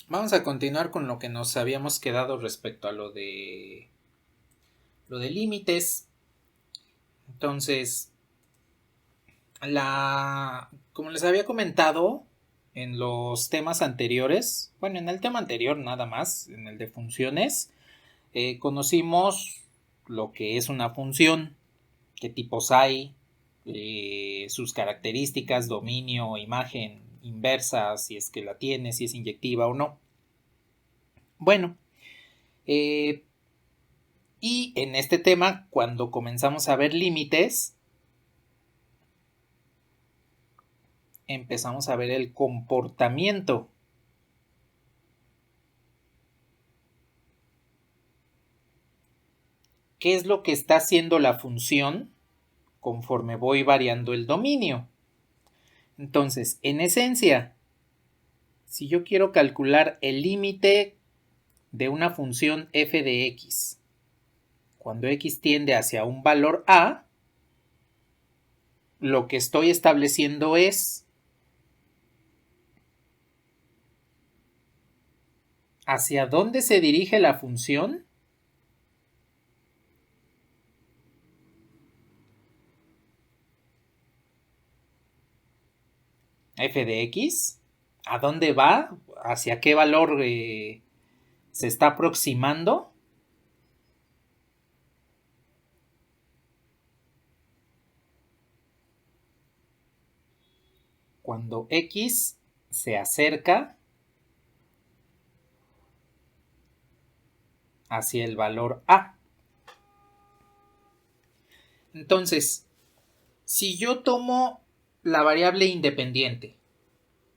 Vamos a continuar con lo que nos habíamos quedado respecto a lo de límites. Entonces, como les había comentado en los temas anteriores, bueno, en el tema anterior nada más, en el de funciones, conocimos lo que es una función, qué tipos hay, sus características, dominio, imagen inversa, si es que la tiene, si es inyectiva o no. Bueno, eh, y en este tema, cuando comenzamos a ver límites, empezamos a ver el comportamiento. ¿Qué es lo que está haciendo la función conforme voy variando el dominio? Entonces, en esencia, si yo quiero calcular el límite de una función f de x, cuando x tiende hacia un valor a, lo que estoy estableciendo es hacia dónde se dirige la función f de x, a dónde va, hacia qué valor se está aproximando. Cuando x se acerca hacia el valor a. Entonces, si yo tomo la variable independiente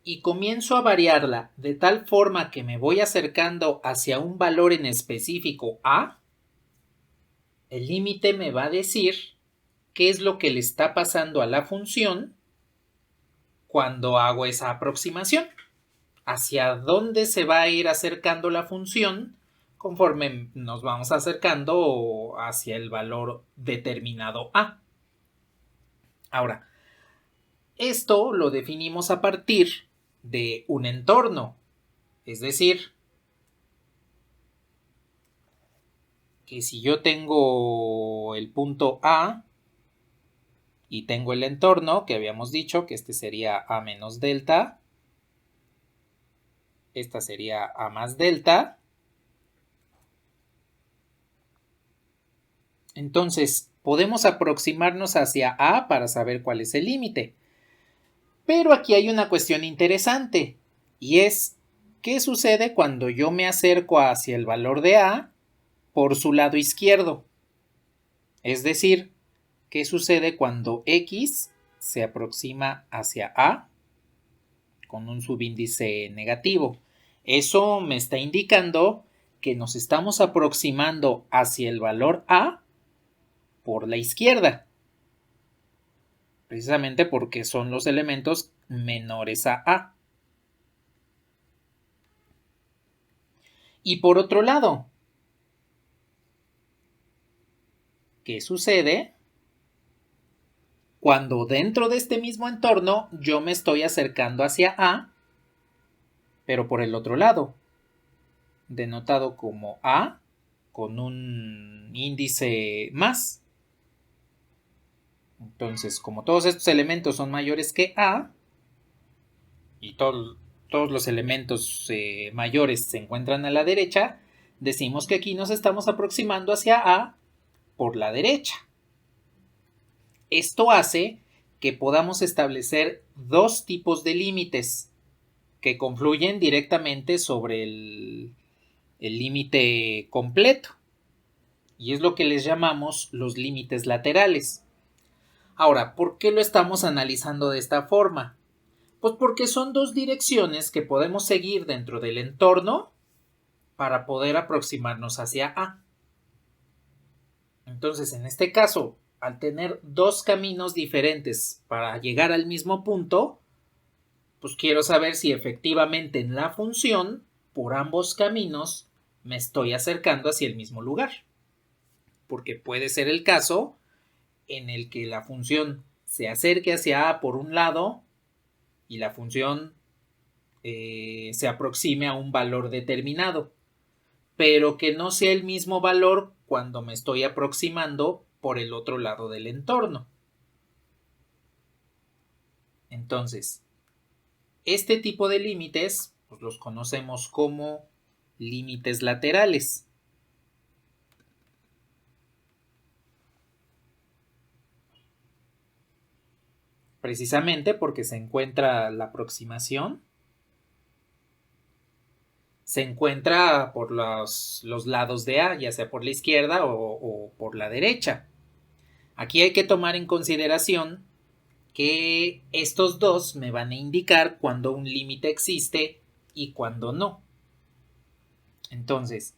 y comienzo a variarla de tal forma que me voy acercando hacia un valor en específico a, el límite me va a decir qué es lo que le está pasando a la función cuando hago esa aproximación. Hacia dónde se va a ir acercando la función conforme nos vamos acercando hacia el valor determinado a. Ahora, esto lo definimos a partir de un entorno, es decir, que si yo tengo el punto A y tengo el entorno, que habíamos dicho que este sería A menos delta, esta sería A más delta, entonces podemos aproximarnos hacia A para saber cuál es el límite. Pero aquí hay una cuestión interesante, y es, ¿qué sucede cuando yo me acerco hacia el valor de A por su lado izquierdo? Es decir, ¿qué sucede cuando X se aproxima hacia A con un subíndice negativo? Eso me está indicando que nos estamos aproximando hacia el valor A por la izquierda, precisamente porque son los elementos menores a A. Y por otro lado, ¿qué sucede cuando dentro de este mismo entorno yo me estoy acercando hacia A, pero por el otro lado, denotado como A con un índice más? Entonces, como todos estos elementos son mayores que A y todos los elementos mayores se encuentran a la derecha, decimos que aquí nos estamos aproximando hacia A por la derecha. Esto hace que podamos establecer dos tipos de límites que confluyen directamente sobre el límite completo, y es lo que les llamamos los límites laterales. Ahora, ¿por qué lo estamos analizando de esta forma? Pues porque son dos direcciones que podemos seguir dentro del entorno para poder aproximarnos hacia A. Entonces, en este caso, al tener dos caminos diferentes para llegar al mismo punto, pues quiero saber si efectivamente en la función, por ambos caminos, me estoy acercando hacia el mismo lugar. Porque puede ser el caso en el que la función se acerque hacia A por un lado y la función se aproxime a un valor determinado, pero que no sea el mismo valor cuando me estoy aproximando por el otro lado del entorno. Entonces, este tipo de límites pues los conocemos como límites laterales. Precisamente porque se encuentra la aproximación, se encuentra por los lados de A, ya sea por la izquierda o por la derecha. Aquí hay que tomar en consideración que estos dos me van a indicar cuando un límite existe y cuando no. Entonces,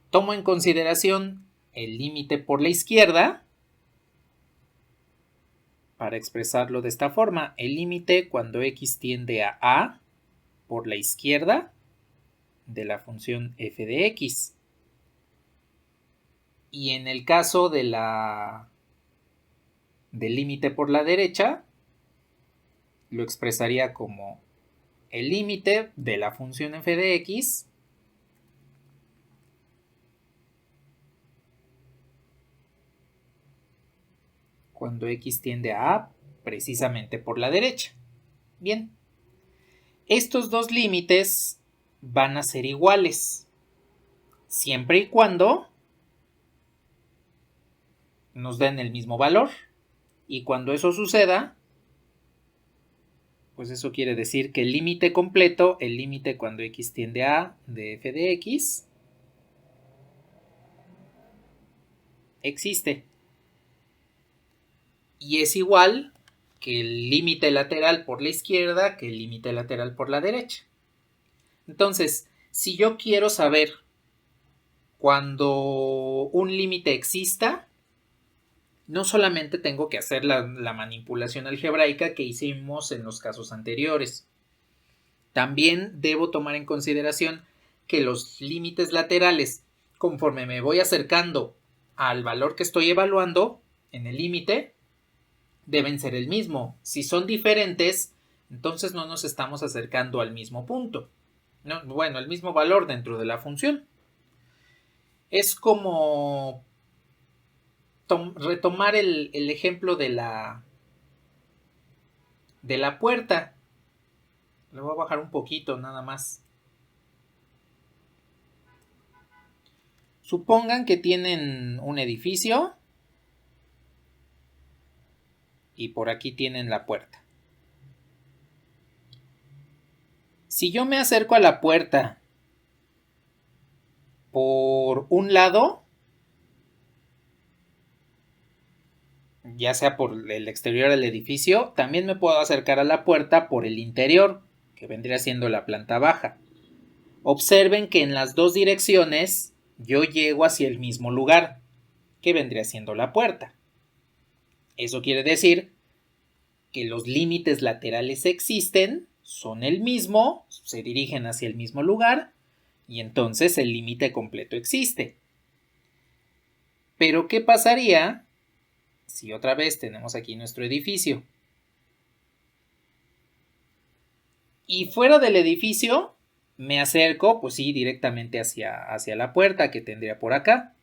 tomo en consideración el límite por la izquierda para expresarlo de esta forma. El límite cuando x tiende a A por la izquierda de la función f de x. Y en el caso del límite por la derecha, lo expresaría como el límite de la función f de x cuando x tiende a A precisamente por la derecha. Bien, estos dos límites van a ser iguales siempre y cuando nos den el mismo valor, y cuando eso suceda, pues eso quiere decir que el límite completo, el límite cuando x tiende a A de f de x, existe. Y es igual que el límite lateral por la izquierda que el límite lateral por la derecha. Entonces, si yo quiero saber cuando un límite exista, no solamente tengo que hacer la manipulación algebraica que hicimos en los casos anteriores, también debo tomar en consideración que los límites laterales, conforme me voy acercando al valor que estoy evaluando en el límite, deben ser el mismo. Si son diferentes, entonces no nos estamos acercando al mismo punto. No, bueno, el mismo valor dentro de la función. Es como retomar el ejemplo de la puerta. Le voy a bajar un poquito nada más. Supongan que tienen un edificio y por aquí tienen la puerta. Si yo me acerco a la puerta por un lado, ya sea por el exterior del edificio, también me puedo acercar a la puerta por el interior, que vendría siendo la planta baja. Observen que en las dos direcciones yo llego hacia el mismo lugar, que vendría siendo la puerta. Eso quiere decir que los límites laterales existen, son el mismo, se dirigen hacia el mismo lugar, y entonces el límite completo existe. Pero ¿qué pasaría si otra vez tenemos aquí nuestro edificio? Y fuera del edificio me acerco, pues sí, directamente hacia la puerta que tendría por acá.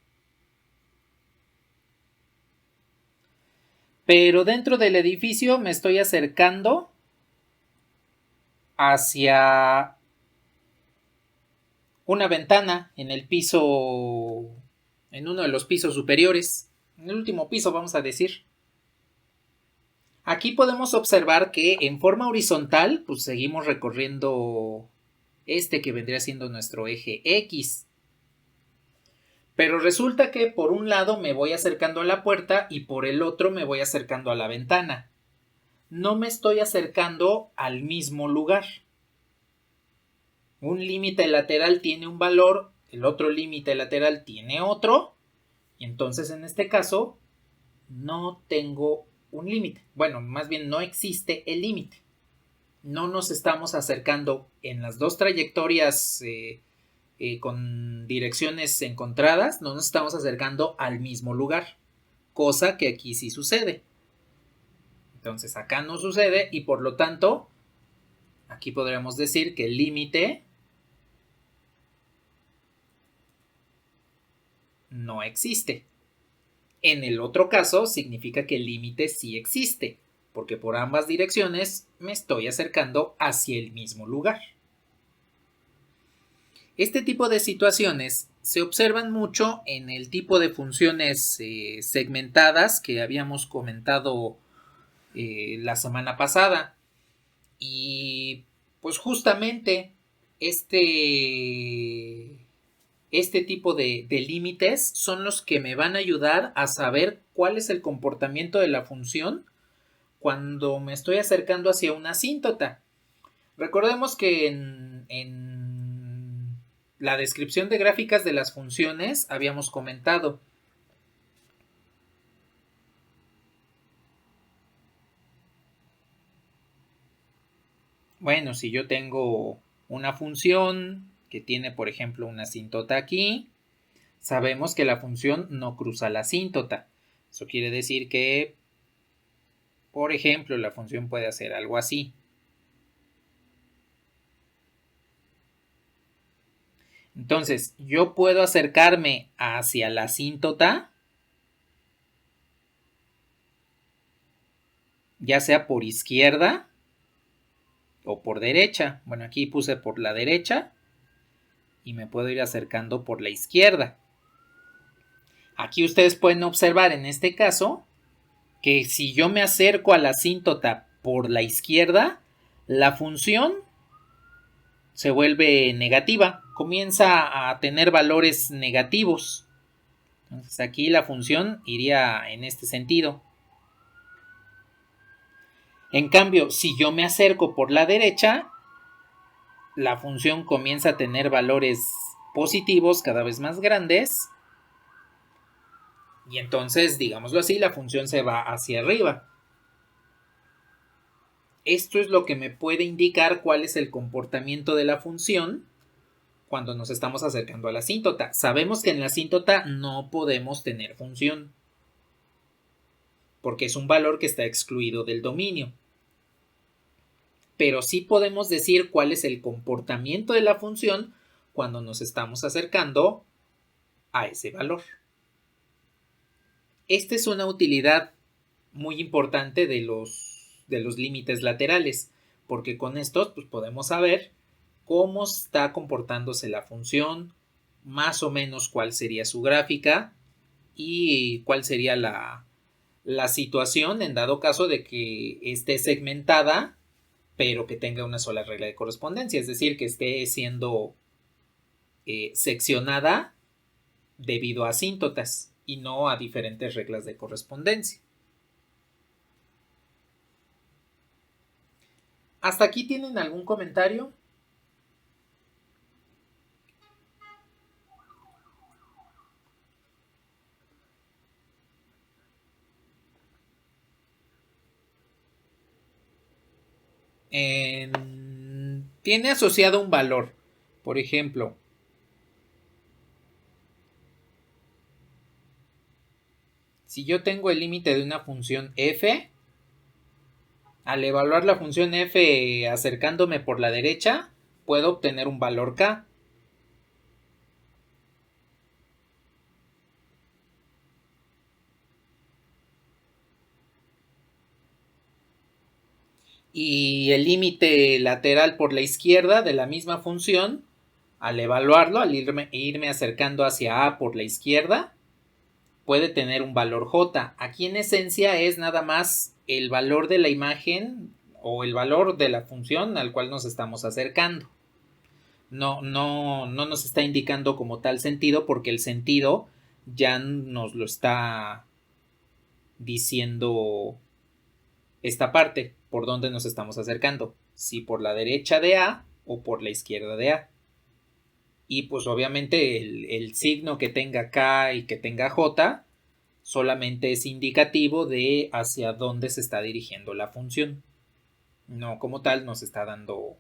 Pero dentro del edificio me estoy acercando hacia una ventana en el piso, en uno de los pisos superiores, en el último piso vamos a decir. Aquí podemos observar que en forma horizontal, pues seguimos recorriendo este que vendría siendo nuestro eje X. Pero resulta que por un lado me voy acercando a la puerta y por el otro me voy acercando a la ventana. No me estoy acercando al mismo lugar. Un límite lateral tiene un valor, el otro límite lateral tiene otro, y entonces en este caso no tengo un límite. Bueno, más bien no existe el límite. No nos estamos acercando en las dos trayectorias con direcciones encontradas, no nos estamos acercando al mismo lugar, cosa que aquí sí sucede. Entonces acá no sucede y por lo tanto Aquí podríamos decir que el límite no existe. En el otro caso significa que el límite sí existe, porque por ambas direcciones me estoy acercando hacia el mismo lugar. Este tipo de situaciones se observan mucho en el tipo de funciones segmentadas que habíamos comentado la semana pasada. Y pues justamente este tipo de límites son los que me van a ayudar a saber cuál es el comportamiento de la función cuando me estoy acercando hacia una asíntota. Recordemos que en la descripción de gráficas de las funciones habíamos comentado bueno, si yo tengo una función que tiene, por ejemplo, una asíntota aquí, sabemos que la función no cruza la asíntota. Eso quiere decir que, por ejemplo, la función puede hacer algo así. Entonces, yo puedo acercarme hacia la asíntota, ya sea por izquierda o por derecha. Bueno, aquí puse por la derecha y me puedo ir acercando por la izquierda. Aquí ustedes pueden observar en este caso que si yo me acerco a la asíntota por la izquierda, la función se vuelve negativa, comienza a tener valores negativos. Entonces aquí la función iría en este sentido. En cambio, si yo me acerco por la derecha, la función comienza a tener valores positivos cada vez más grandes. Y entonces, digámoslo así, la función se va hacia arriba. Esto es lo que me puede indicar cuál es el comportamiento de la función cuando nos estamos acercando a la asíntota. Sabemos que en la asíntota no podemos tener función, porque es un valor que está excluido del dominio. Pero sí podemos decir cuál es el comportamiento de la función cuando nos estamos acercando a ese valor. Esta es una utilidad muy importante de los límites laterales, porque con estos pues, podemos saber cómo está comportándose la función, más o menos cuál sería su gráfica y cuál sería la situación en dado caso de que esté segmentada, pero que tenga una sola regla de correspondencia, es decir, que esté siendo seccionada debido a asíntotas y no a diferentes reglas de correspondencia. ¿Hasta aquí tienen algún comentario? Tiene asociado un valor. Por ejemplo, si yo tengo el límite de una función f, al evaluar la función f acercándome por la derecha, puedo obtener un valor k. Y el límite lateral por la izquierda de la misma función, al evaluarlo, al irme acercando hacia a por la izquierda, puede tener un valor j. Aquí en esencia es nada más el valor de la imagen o el valor de la función al cual nos estamos acercando. No nos está indicando como tal sentido porque el sentido ya nos lo está diciendo esta parte por donde nos estamos acercando, si por la derecha de A o por la izquierda de A. Y pues obviamente el signo que tenga K y que tenga J solamente es indicativo de hacia dónde se está dirigiendo la función. No como tal nos está dando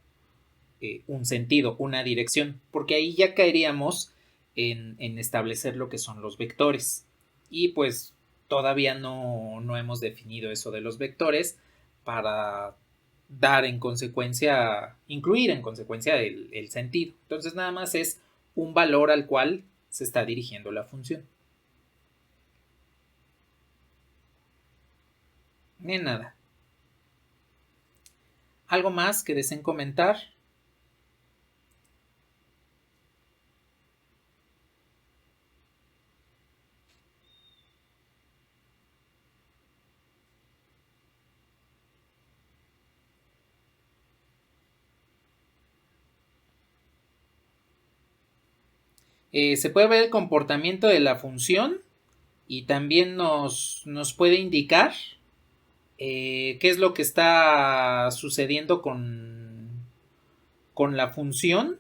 un sentido, una dirección, porque ahí ya caeríamos en establecer lo que son los vectores. Y pues todavía no hemos definido eso de los vectores para dar en consecuencia, incluir en consecuencia el sentido. Entonces nada más es un valor al cual se está dirigiendo la función. Ni nada. ¿Algo más que deseen comentar? Se puede ver el comportamiento de la función y también nos puede indicar qué es lo que está sucediendo con la función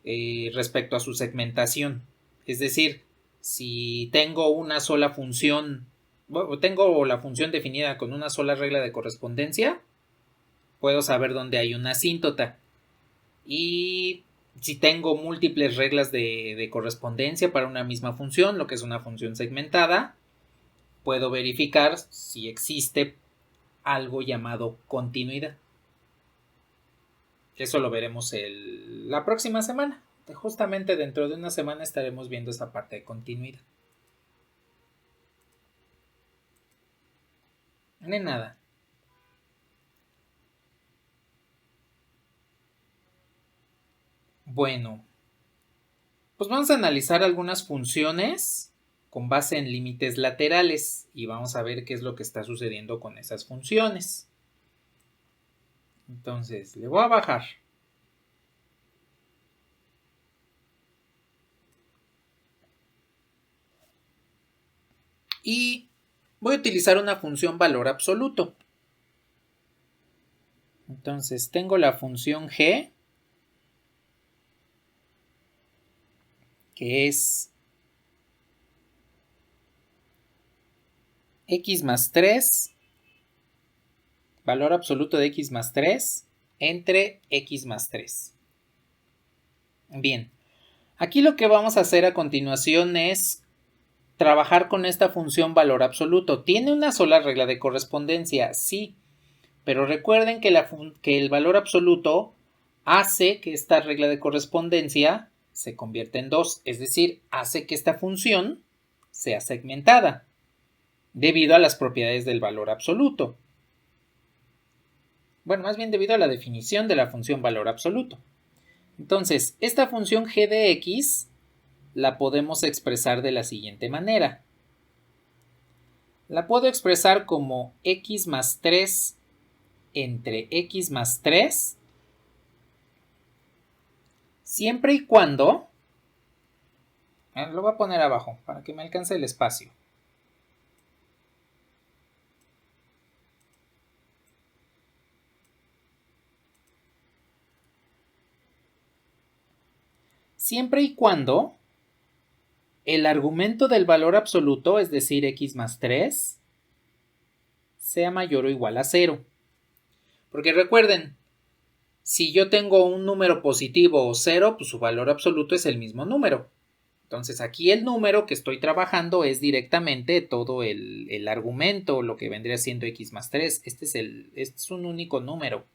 respecto a su segmentación. Es decir, si tengo una sola función, tengo la función definida con una sola regla de correspondencia, puedo saber dónde hay una asíntota. Y si tengo múltiples reglas de correspondencia para una misma función, lo que es una función segmentada, puedo verificar si existe algo llamado continuidad. Eso lo veremos la próxima semana. Justamente dentro de una semana estaremos viendo esa parte de continuidad. De nada. Bueno, pues vamos a analizar algunas funciones con base en límites laterales y vamos a ver qué es lo que está sucediendo con esas funciones. Entonces, le voy a bajar. Y voy a utilizar una función valor absoluto. Entonces, tengo la función g, que es x más 3, valor absoluto de x más 3, entre x más 3. Bien, aquí lo que vamos a hacer a continuación es trabajar con esta función valor absoluto. ¿Tiene una sola regla de correspondencia? Sí, pero recuerden que el valor absoluto hace que esta regla de correspondencia se convierta en 2, es decir, hace que esta función sea segmentada debido a las propiedades del valor absoluto. Bueno, más bien debido a la definición de la función valor absoluto. Entonces, esta función g de x la podemos expresar de la siguiente manera. La puedo expresar como x más 3 entre x más 3 siempre y cuando, lo voy a poner abajo para que me alcance el espacio. Siempre y cuando el argumento del valor absoluto, es decir, x más 3, sea mayor o igual a 0. Porque recuerden, si yo tengo un número positivo o 0, pues su valor absoluto es el mismo número. Entonces aquí el número que estoy trabajando es directamente todo el argumento, lo que vendría siendo x más 3. Este es un único número.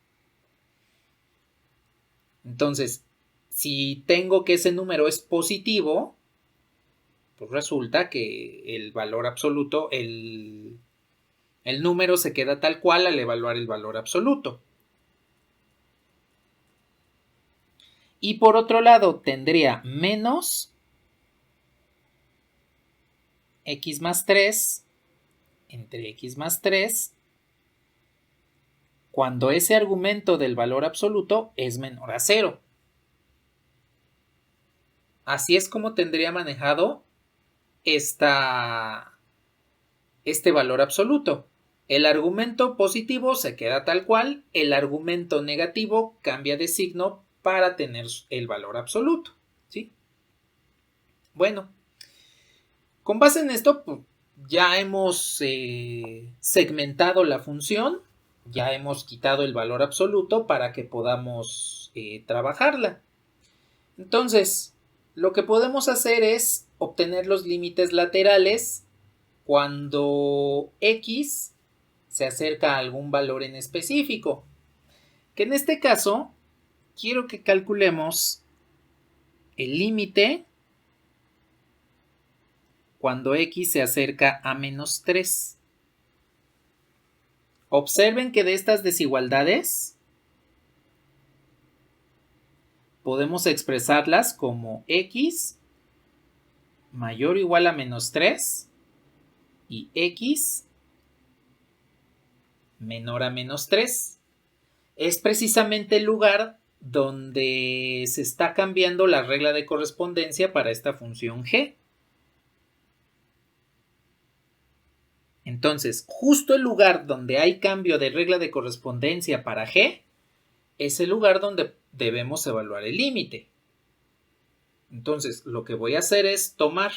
Entonces, si tengo que ese número es positivo, pues resulta que el valor absoluto, el número se queda tal cual al evaluar el valor absoluto. Y por otro lado, tendría menos x más 3 entre x más 3 cuando ese argumento del valor absoluto es menor a 0. Así es como tendría manejado este valor absoluto. El argumento positivo se queda tal cual, el argumento negativo cambia de signo para tener el valor absoluto, ¿sí? Bueno, con base en esto, pues, ya hemos segmentado la función, ya hemos quitado el valor absoluto para que podamos trabajarla. Entonces, lo que podemos hacer es obtener los límites laterales cuando x se acerca a algún valor en específico. Que en este caso quiero que calculemos el límite cuando x se acerca a menos 3. Observen que de estas desigualdades podemos expresarlas como x mayor o igual a menos 3 y x menor a menos 3. Es precisamente el lugar donde se está cambiando la regla de correspondencia para esta función g. Entonces, justo el lugar donde hay cambio de regla de correspondencia para g es el lugar donde debemos evaluar el límite. Entonces, lo que voy a hacer es tomar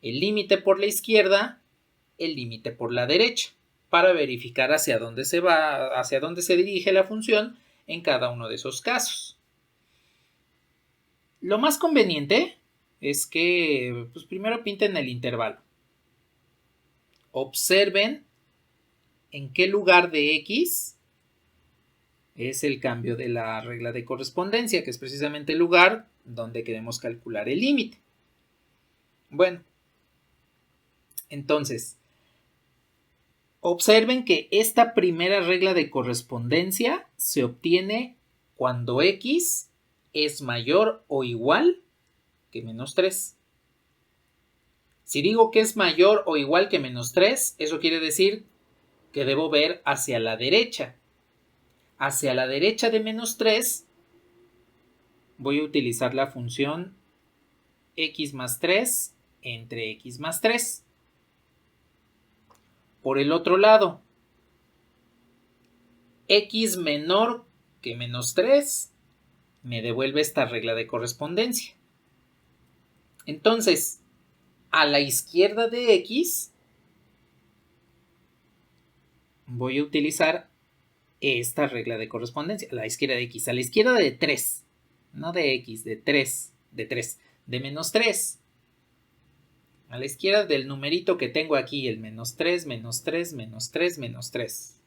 el límite por la izquierda, el límite por la derecha, para verificar hacia dónde se va, hacia dónde se dirige la función en cada uno de esos casos. Lo más conveniente es que primero pinten el intervalo. Observen en qué lugar de x es el cambio de la regla de correspondencia, que es precisamente el lugar donde queremos calcular el límite. Bueno, entonces, observen que esta primera regla de correspondencia se obtiene cuando x es mayor o igual que menos 3. Si digo que es mayor o igual que menos 3, eso quiere decir que debo ver hacia la derecha. Hacia la derecha de menos 3 voy a utilizar la función x más 3 entre x más 3. Por el otro lado, x menor que menos 3 me devuelve esta regla de correspondencia. Entonces, a la izquierda de x voy a utilizar esta regla de correspondencia. A la izquierda de x, a la izquierda de 3, no de x, de 3, de menos 3. A la izquierda del numerito que tengo aquí, el menos 3, menos 3, menos 3, menos 3.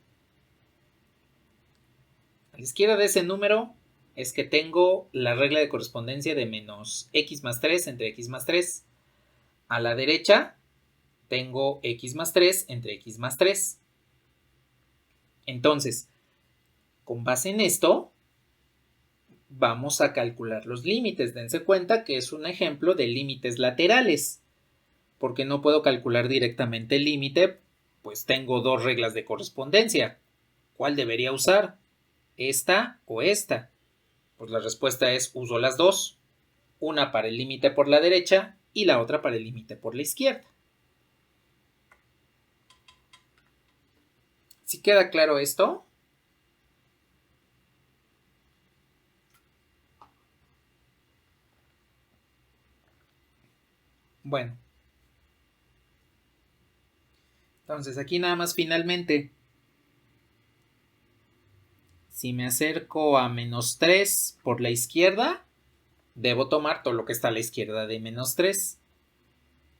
A la izquierda de ese número es que tengo la regla de correspondencia de menos x más 3 entre x más 3. A la derecha tengo x más 3 entre x más 3. Entonces, con base en esto, vamos a calcular los límites. Dense cuenta que es un ejemplo de límites laterales, porque no puedo calcular directamente el límite, pues tengo dos reglas de correspondencia. ¿Cuál debería usar? ¿Esta o esta? Pues la respuesta es uso las dos. Una para el límite por la derecha y la otra para el límite por la izquierda. ¿Sí queda claro esto? Bueno. Entonces aquí nada más finalmente, si me acerco a menos 3 por la izquierda, debo tomar todo lo que está a la izquierda de menos 3.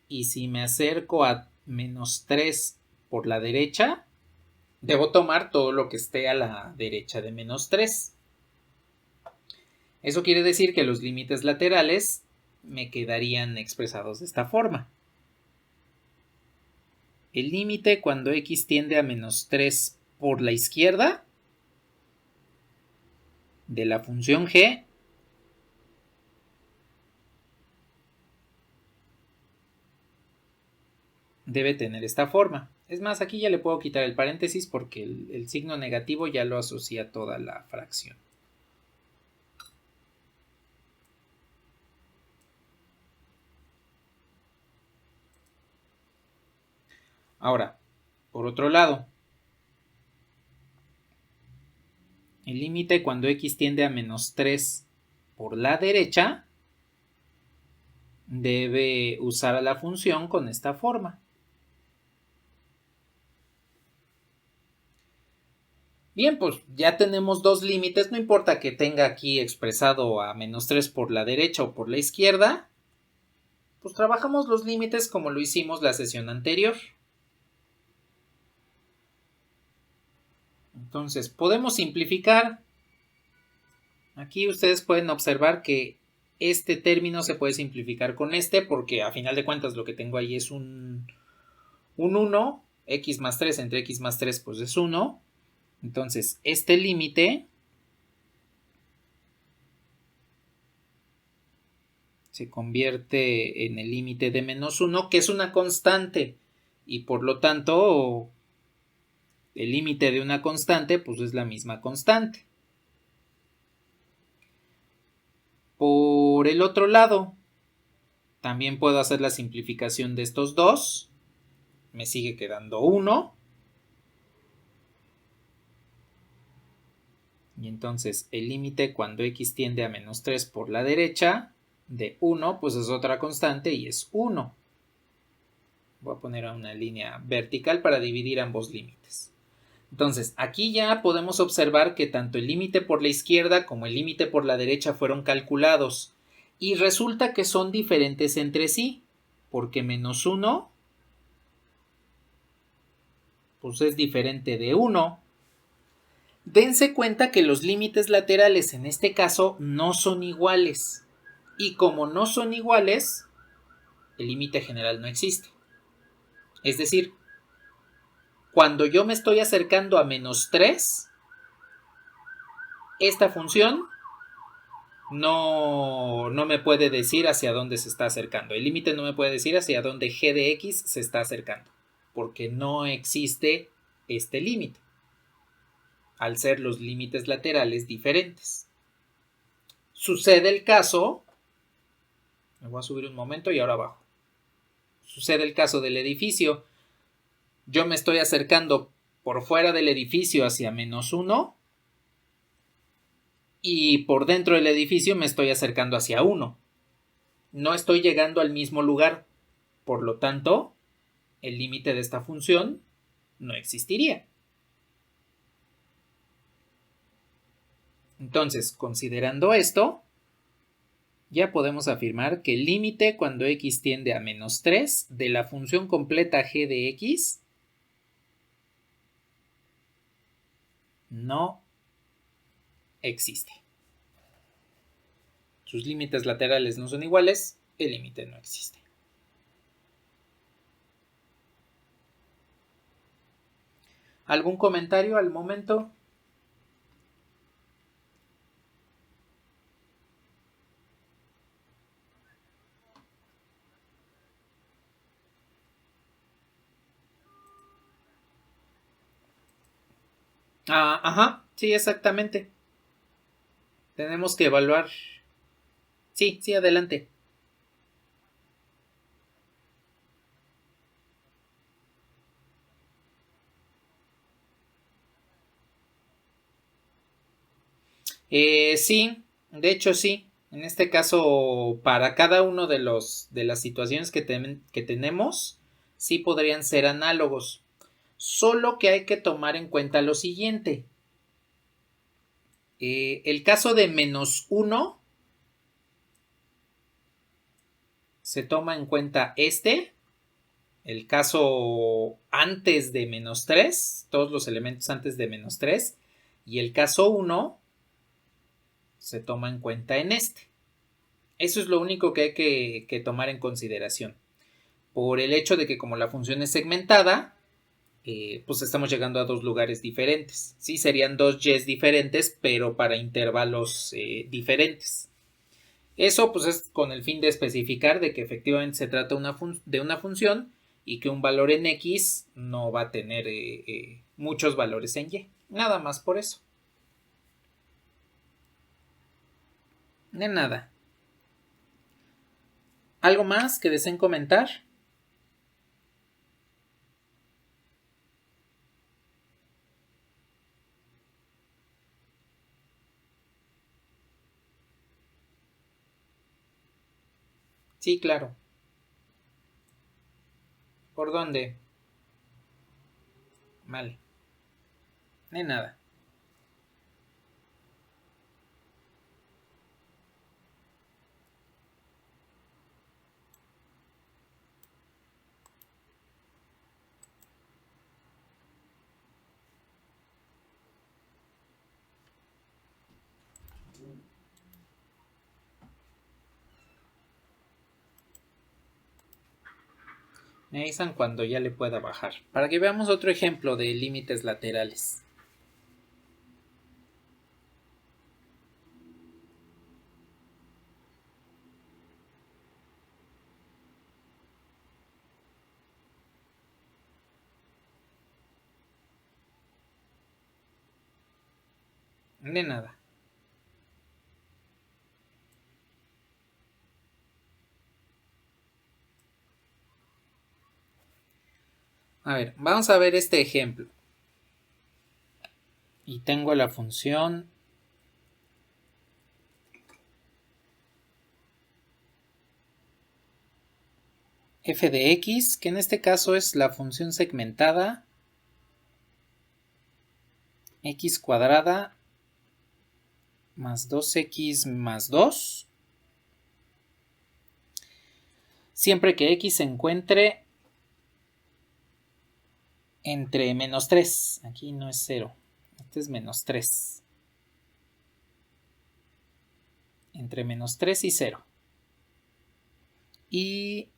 Y si me acerco a menos 3 por la derecha, debo tomar todo lo que esté a la derecha de menos 3. Eso quiere decir que los límites laterales me quedarían expresados de esta forma. El límite cuando x tiende a menos 3 por la izquierda de la función g debe tener esta forma. Es más, aquí ya le puedo quitar el paréntesis porque el signo negativo ya lo asocia a toda la fracción. Ahora, por otro lado, el límite cuando x tiende a menos 3 por la derecha debe usar a la función con esta forma. Bien, pues ya tenemos dos límites, no importa que tenga aquí expresado a menos 3 por la derecha o por la izquierda, pues trabajamos los límites como lo hicimos la sesión anterior. Entonces, podemos simplificar. Aquí ustedes pueden observar que este término se puede simplificar con este porque a final de cuentas lo que tengo ahí es un 1, x más 3 entre x más 3 pues es 1. Entonces, este límite se convierte en el límite de menos 1, que es una constante, y por lo tanto, el límite de una constante, pues es la misma constante. Por el otro lado, también puedo hacer la simplificación de estos dos. Me sigue quedando 1. Y entonces el límite cuando x tiende a menos 3 por la derecha de 1, pues es otra constante y es 1. Voy a poner una línea vertical para dividir ambos límites. Entonces, aquí ya podemos observar que tanto el límite por la izquierda como el límite por la derecha fueron calculados. Y resulta que son diferentes entre sí, porque menos 1 pues es diferente de 1. Dense cuenta que los límites laterales en este caso no son iguales. Y como no son iguales, el límite general no existe. Es decir, cuando yo me estoy acercando a menos 3, esta función no me puede decir hacia dónde se está acercando. El límite no me puede decir hacia dónde g de x se está acercando, porque no existe este límite, al ser los límites laterales diferentes. Sucede el caso, me voy a subir un momento y ahora bajo. Sucede el caso del edificio. Yo me estoy acercando por fuera del edificio hacia menos 1 y por dentro del edificio me estoy acercando hacia 1. No estoy llegando al mismo lugar. Por lo tanto, el límite de esta función no existiría. Entonces, considerando esto, ya podemos afirmar que el límite cuando x tiende a menos 3 de la función completa g de x no existe. Sus límites laterales no son iguales, el límite no existe. ¿Algún comentario al momento? Ajá, sí, exactamente. Tenemos que evaluar. Sí, adelante. Sí, de hecho sí. En este caso, para cada uno de las situaciones que tenemos, sí podrían ser análogos. Solo que hay que tomar en cuenta lo siguiente. El caso de menos 1 se toma en cuenta el caso antes de menos 3, todos los elementos antes de menos 3, y el caso 1 se toma en cuenta en este. Eso es lo único que hay que tomar en consideración. Por el hecho de que como la función es segmentada, pues estamos llegando a dos lugares diferentes. Sí, serían dos y's diferentes, pero para intervalos diferentes. Eso pues es con el fin de especificar de que efectivamente se trata de una función y que un valor en x no va a tener muchos valores en y. Nada más por eso. De nada. ¿Algo más que deseen comentar? Sí, claro. ¿Por dónde? Mal. De nada. Me avisan cuando ya le pueda bajar. Para que veamos otro ejemplo de límites laterales. De nada. A ver, vamos a ver este ejemplo. Y tengo la función f de x, que en este caso es la función segmentada x cuadrada más 2x más 2, siempre que x se encuentre entre menos 3. Aquí no es 0, este es menos 3. Entre menos 3 y 0. Y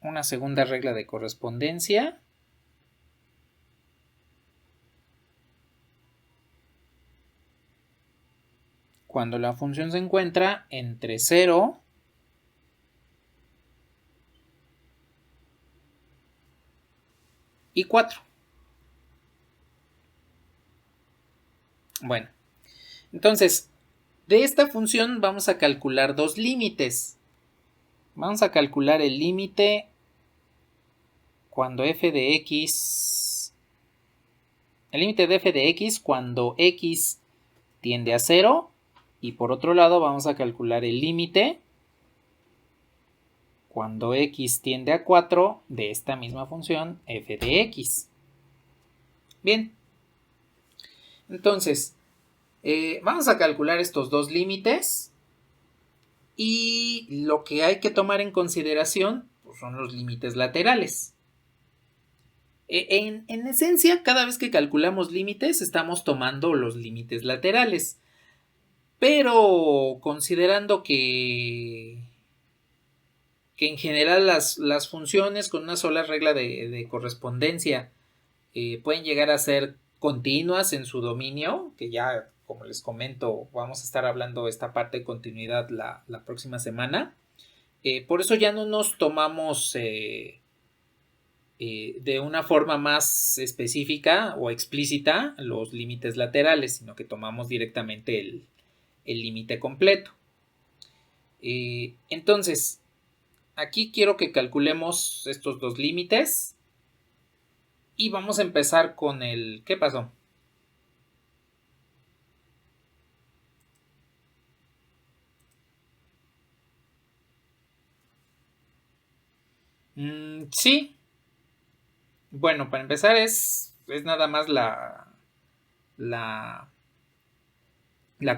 una segunda regla de correspondencia. Cuando la función se encuentra entre 0 y 4. Bueno, entonces, de esta función vamos a calcular dos límites. Vamos a calcular el límite cuando f de x... El límite de f de x cuando x tiende a 0. Y por otro lado vamos a calcular el límite cuando x tiende a 4 de esta misma función f de x. Bien. Entonces, vamos a calcular estos dos límites. Y lo que hay que tomar en consideración pues, son los límites laterales. En esencia, cada vez que calculamos límites, estamos tomando los límites laterales. Pero considerando que en general las funciones con una sola regla de correspondencia pueden llegar a ser continuas en su dominio, que ya, como les comento, vamos a estar hablando de esta parte de continuidad la próxima semana. Por eso ya no nos tomamos de una forma más específica o explícita los límites laterales, sino que tomamos directamente el límite completo. Entonces, aquí quiero que calculemos estos dos límites y vamos a empezar con el... ¿Qué pasó? Sí. Bueno, para empezar es nada más la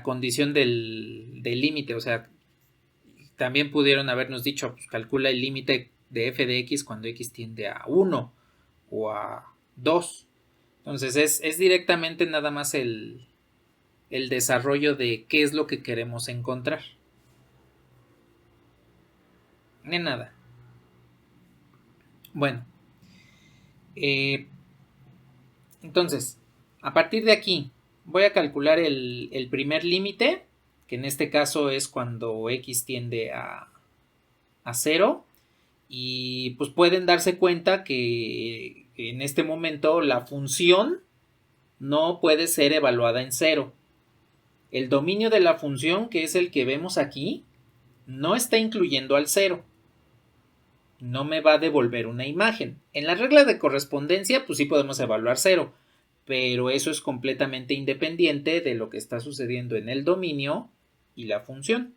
condición del límite, o sea, también pudieron habernos dicho, pues calcula el límite de f de x cuando x tiende a 1 o a 2. Entonces es directamente nada más el desarrollo de qué es lo que queremos encontrar. De nada. Bueno. Entonces, a partir de aquí, voy a calcular el primer límite, que en este caso es cuando x tiende a 0. Y pues pueden darse cuenta que en este momento la función no puede ser evaluada en 0. El dominio de la función, que es el que vemos aquí, no está incluyendo al 0. No me va a devolver una imagen. En la regla de correspondencia, pues sí podemos evaluar 0, pero eso es completamente independiente de lo que está sucediendo en el dominio y la función.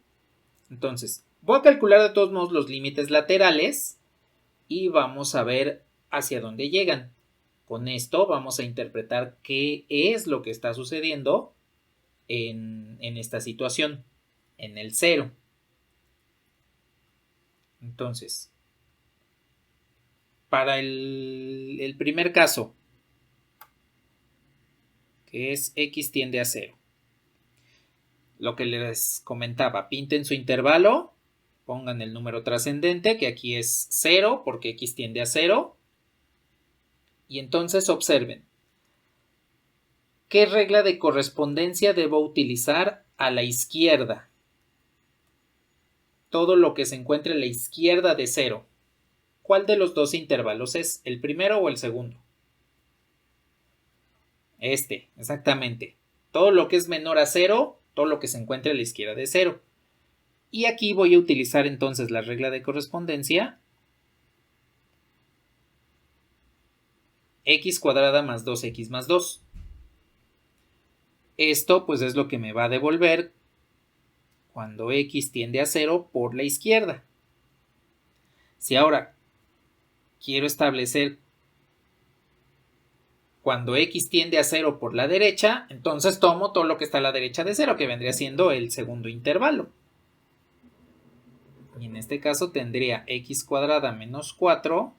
Entonces, voy a calcular de todos modos los límites laterales y vamos a ver hacia dónde llegan. Con esto vamos a interpretar qué es lo que está sucediendo en esta situación, en el 0. Entonces, para el primer caso, que es x tiende a 0, lo que les comentaba, pinten su intervalo Pongan el número trascendente, que aquí es 0, porque x tiende a 0. Y entonces observen. ¿Qué regla de correspondencia debo utilizar a la izquierda? Todo lo que se encuentre a la izquierda de 0. ¿Cuál de los dos intervalos es? ¿El primero o el segundo? Exactamente. Todo lo que es menor a 0, todo lo que se encuentre a la izquierda de 0. Y aquí voy a utilizar entonces la regla de correspondencia. X cuadrada más 2x más 2. Esto pues es lo que me va a devolver cuando x tiende a 0 por la izquierda. Si ahora quiero establecer cuando x tiende a 0 por la derecha, entonces tomo todo lo que está a la derecha de 0, que vendría siendo el segundo intervalo. Y en este caso tendría x cuadrada menos 4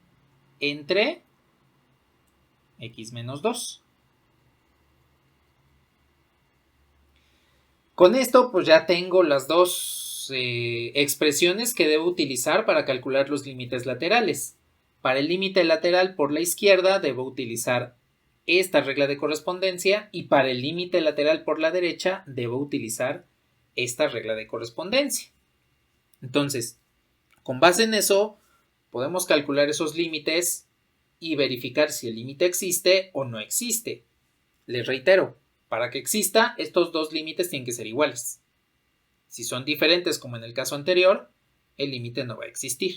entre x menos 2. Con esto pues ya tengo las dos expresiones que debo utilizar para calcular los límites laterales. Para el límite lateral por la izquierda debo utilizar esta regla de correspondencia y para el límite lateral por la derecha debo utilizar esta regla de correspondencia. Entonces, con base en eso, podemos calcular esos límites y verificar si el límite existe o no existe. Les reitero, para que exista, estos dos límites tienen que ser iguales. Si son diferentes, como en el caso anterior, el límite no va a existir.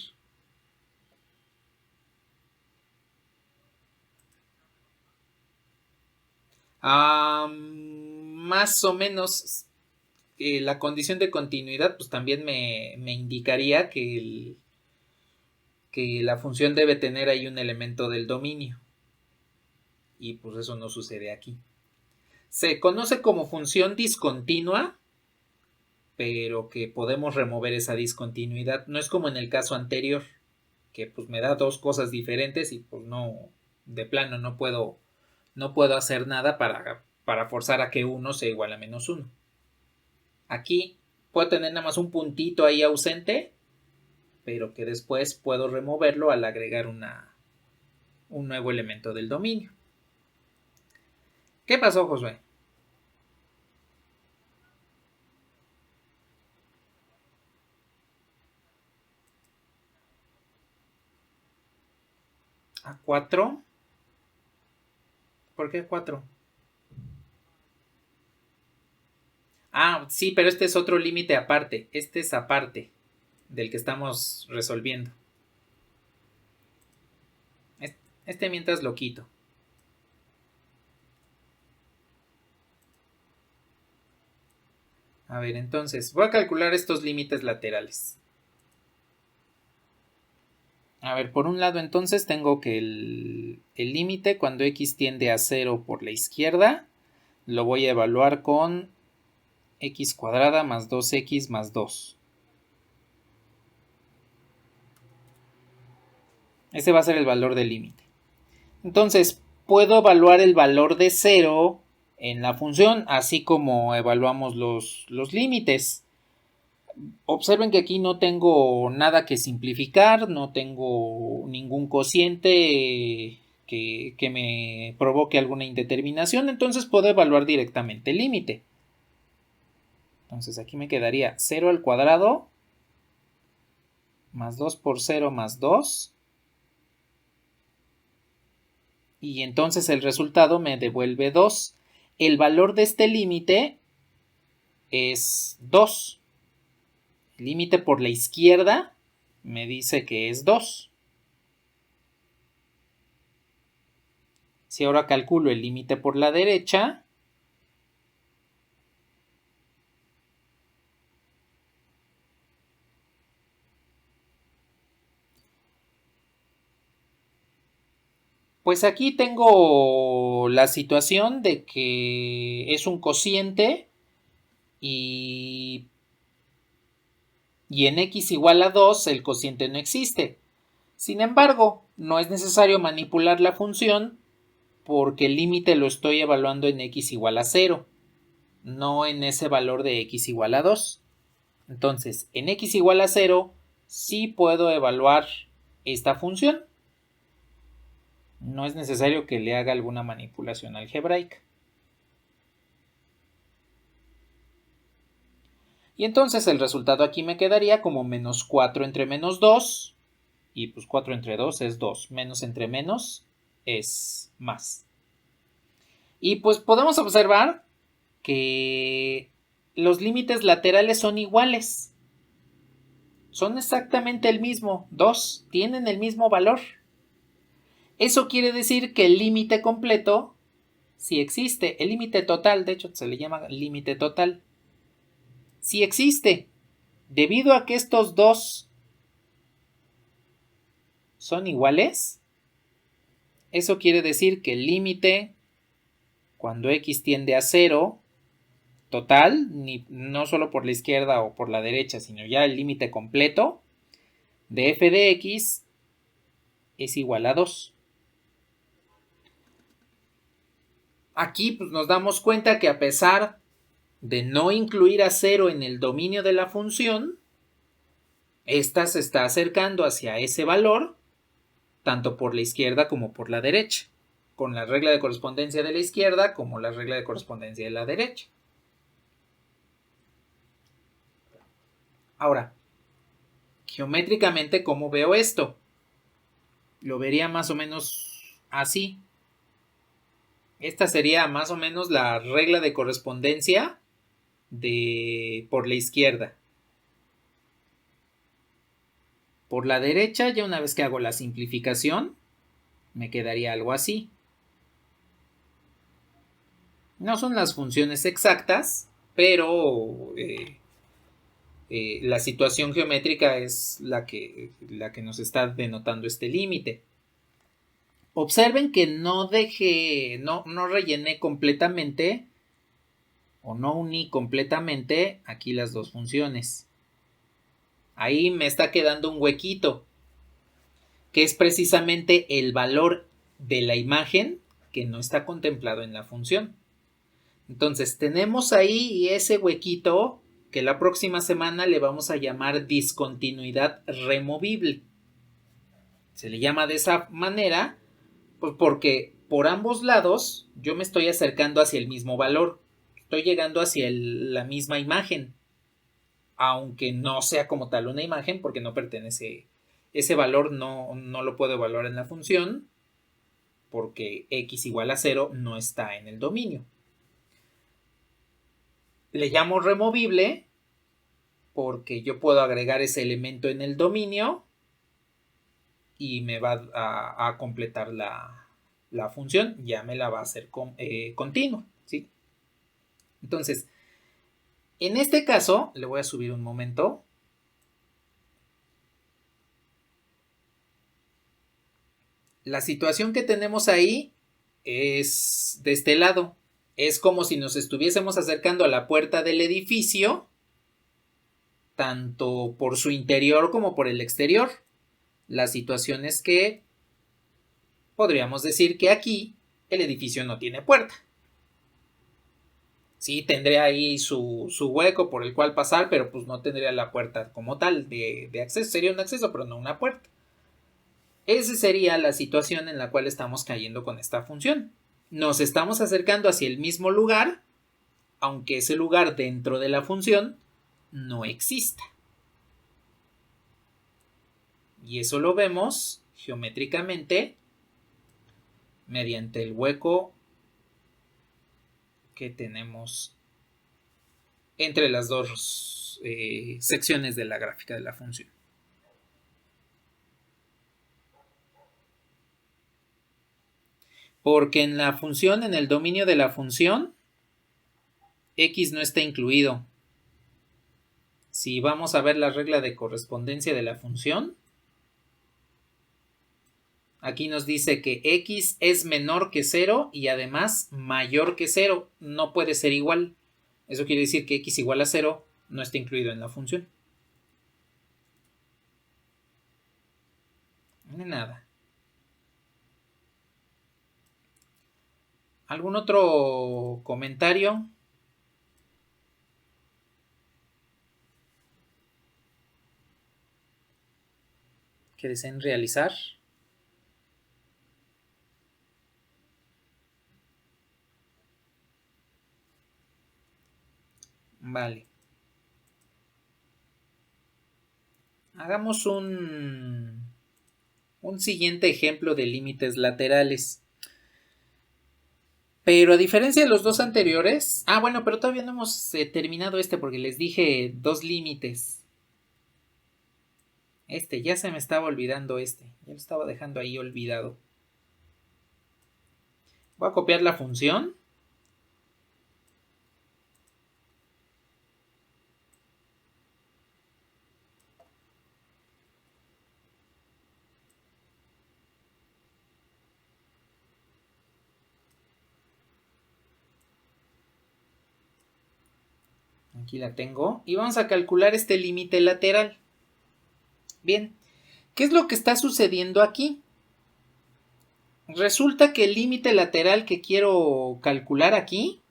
Más o menos la condición de continuidad pues también me indicaría que la función debe tener ahí un elemento del dominio. Y pues eso no sucede aquí. Se conoce como función discontinua, pero que podemos remover esa discontinuidad. No es como en el caso anterior, que pues me da dos cosas diferentes y pues no, de plano no puedo hacer nada para forzar a que 1 sea igual a menos 1. Aquí puedo tener nada más un puntito ahí ausente, pero que después puedo removerlo al agregar un nuevo elemento del dominio. ¿Qué pasó, Josué? ¿A 4? ¿Por qué 4? Ah, sí, pero este es otro límite aparte. Este es aparte del que estamos resolviendo. Este mientras lo quito. A ver, entonces, voy a calcular estos límites laterales. A ver, por un lado entonces tengo que el límite cuando x tiende a 0 por la izquierda lo voy a evaluar con x cuadrada más 2x más 2. Ese va a ser el valor del límite. Entonces, puedo evaluar el valor de 0 en la función, así como evaluamos los límites. Observen que aquí no tengo nada que simplificar, no tengo ningún cociente que me provoque alguna indeterminación, entonces puedo evaluar directamente el límite. Entonces aquí me quedaría 0 al cuadrado más 2 por 0 más 2. Y entonces el resultado me devuelve 2. El valor de este límite es 2. El límite por la izquierda me dice que es 2. Si ahora calculo el límite por la derecha, pues aquí tengo la situación de que es un cociente y en x igual a 2 el cociente no existe. Sin embargo, no es necesario manipular la función porque el límite lo estoy evaluando en x igual a 0, no en ese valor de x igual a 2. Entonces, en x igual a 0, sí puedo evaluar esta función. No es necesario que le haga alguna manipulación algebraica. Y entonces el resultado aquí me quedaría como menos 4 entre menos 2. Y pues 4 entre 2 es 2. Menos entre menos es más. Y pues podemos observar que los límites laterales son iguales. Son exactamente el mismo. 2. Tienen el mismo valor. Eso quiere decir que el límite completo sí existe. El límite total, de hecho, se le llama límite total. Sí existe. Debido a que estos dos son iguales, eso quiere decir que el límite, cuando x tiende a 0, total, no solo por la izquierda o por la derecha, sino ya el límite completo de f de x es igual a 2. Aquí pues, nos damos cuenta que a pesar de no incluir a 0 en el dominio de la función, esta se está acercando hacia ese valor, tanto por la izquierda como por la derecha, con la regla de correspondencia de la izquierda como la regla de correspondencia de la derecha. Ahora, geométricamente, ¿cómo veo esto? Lo vería más o menos así. Esta sería más o menos la regla de correspondencia por la izquierda. Por la derecha, ya una vez que hago la simplificación, me quedaría algo así. No son las funciones exactas, pero la situación geométrica es la que nos está denotando este límite. Observen que no rellené completamente o no uní completamente aquí las dos funciones. Ahí me está quedando un huequito, que es precisamente el valor de la imagen que no está contemplado en la función. Entonces tenemos ahí ese huequito que la próxima semana le vamos a llamar discontinuidad removible. Se le llama de esa manera pues porque por ambos lados yo me estoy acercando hacia el mismo valor. Estoy llegando hacia la misma imagen, aunque no sea como tal una imagen porque no pertenece, ese valor no lo puedo evaluar en la función porque x igual a 0 no está en el dominio. Le llamo removible porque yo puedo agregar ese elemento en el dominio y me va a completar la función, ya me la va a hacer continua, ¿sí? Entonces, en este caso, le voy a subir un momento. La situación que tenemos ahí es de este lado. Es como si nos estuviésemos acercando a la puerta del edificio, tanto por su interior como por el exterior. La situación es que podríamos decir que aquí el edificio no tiene puerta. Sí, tendría ahí su hueco por el cual pasar, pero pues no tendría la puerta como tal de acceso. Sería un acceso, pero no una puerta. Esa sería la situación en la cual estamos cayendo con esta función. Nos estamos acercando hacia el mismo lugar, aunque ese lugar dentro de la función no exista. Y eso lo vemos geométricamente mediante el hueco que tenemos entre las dos secciones de la gráfica de la función. Porque en la función, en el dominio de la función, x no está incluido. Si vamos a ver la regla de correspondencia de la función, aquí nos dice que x es menor que 0 y además mayor que 0. No puede ser igual. Eso quiere decir que x igual a 0 no está incluido en la función. Nada. ¿Algún otro comentario? que deseen realizar. Vale. Hagamos un siguiente ejemplo de límites laterales. Pero a diferencia de los dos anteriores... bueno, pero todavía no hemos terminado porque les dije dos límites. Ya se me estaba olvidando Ya lo estaba dejando ahí olvidado. Voy a copiar la función. Aquí la tengo. Y vamos a calcular este límite lateral. Bien, ¿qué es lo que está sucediendo aquí? Resulta que el límite lateral que quiero calcular aquí,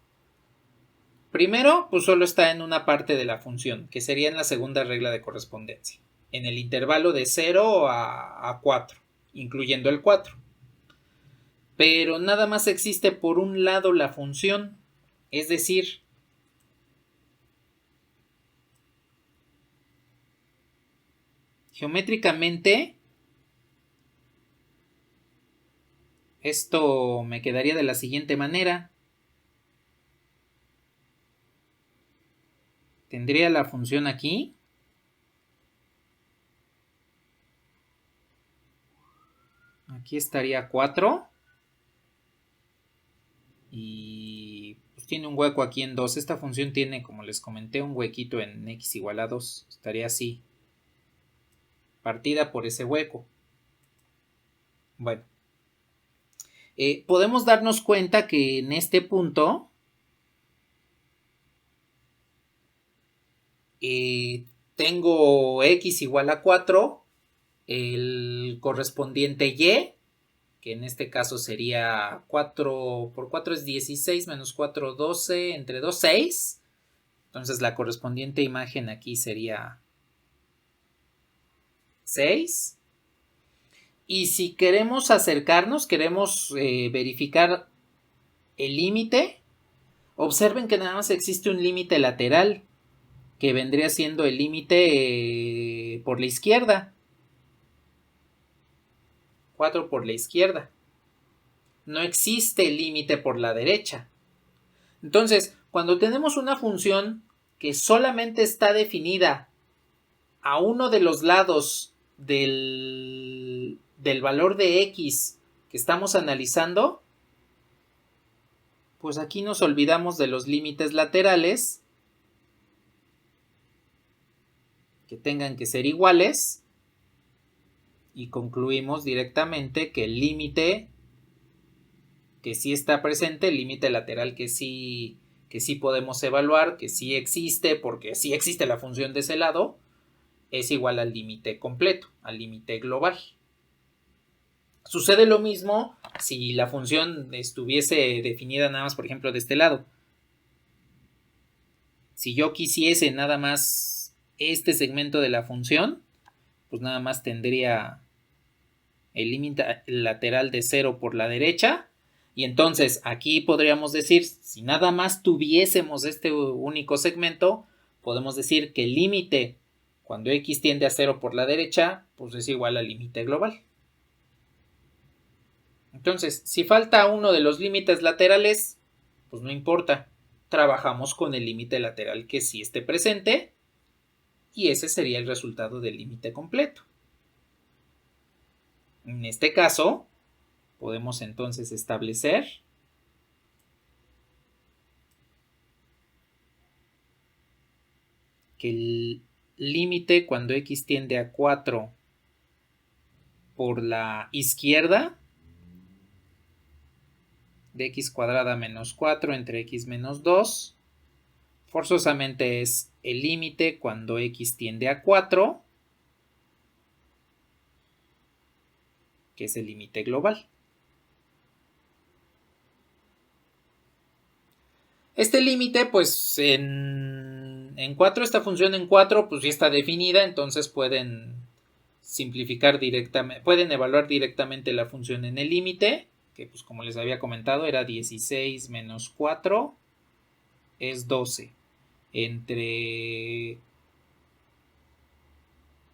primero, pues solo está en una parte de la función, que sería en la segunda regla de correspondencia, en el intervalo de 0 a 4, incluyendo el 4. Pero nada más existe por un lado la función, es decir, geométricamente, esto me quedaría de la siguiente manera. Tendría la función aquí. Aquí estaría 4. Y pues tiene un hueco aquí en 2. Esta función tiene, como les comenté, un huequito en x igual a 2. Estaría así. Partida por ese hueco. Bueno. Podemos darnos cuenta que en este punto tengo x igual a 4, el correspondiente y, que en este caso sería 4 por 4 es 16, menos 4, 12, entre 2, 6. Entonces la correspondiente imagen aquí sería 6. Y si queremos acercarnos, queremos verificar el límite, observen que nada más existe un límite lateral, que vendría siendo el límite por la izquierda. 4 por la izquierda. No existe el límite por la derecha. Entonces, cuando tenemos una función que solamente está definida a uno de los lados del valor de x que estamos analizando, pues aquí nos olvidamos de los límites laterales, que tengan que ser iguales, y concluimos directamente que el límite que sí está presente, el límite lateral que sí podemos evaluar, que sí existe, porque sí existe la función de ese lado, es igual al límite completo, al límite global. Sucede lo mismo si la función estuviese definida nada más, por ejemplo, de este lado. Si yo quisiese nada más este segmento de la función, pues nada más tendría el límite lateral de 0 por la derecha. Y entonces aquí podríamos decir, si nada más tuviésemos este único segmento, podemos decir que el límite cuando x tiende a 0 por la derecha, pues es igual al límite global. Entonces, si falta uno de los límites laterales, pues no importa. Trabajamos con el límite lateral que sí esté presente y ese sería el resultado del límite completo. En este caso, podemos entonces establecer que el límite cuando x tiende a 4 por la izquierda de x cuadrada menos 4 entre x menos 2 forzosamente es el límite cuando x tiende a 4, que es el límite global. Este límite, pues en 4, esta función en 4, pues ya está definida, entonces pueden simplificar directamente, pueden evaluar directamente la función en el límite, que pues como les había comentado era 16 menos 4 es 12. Entre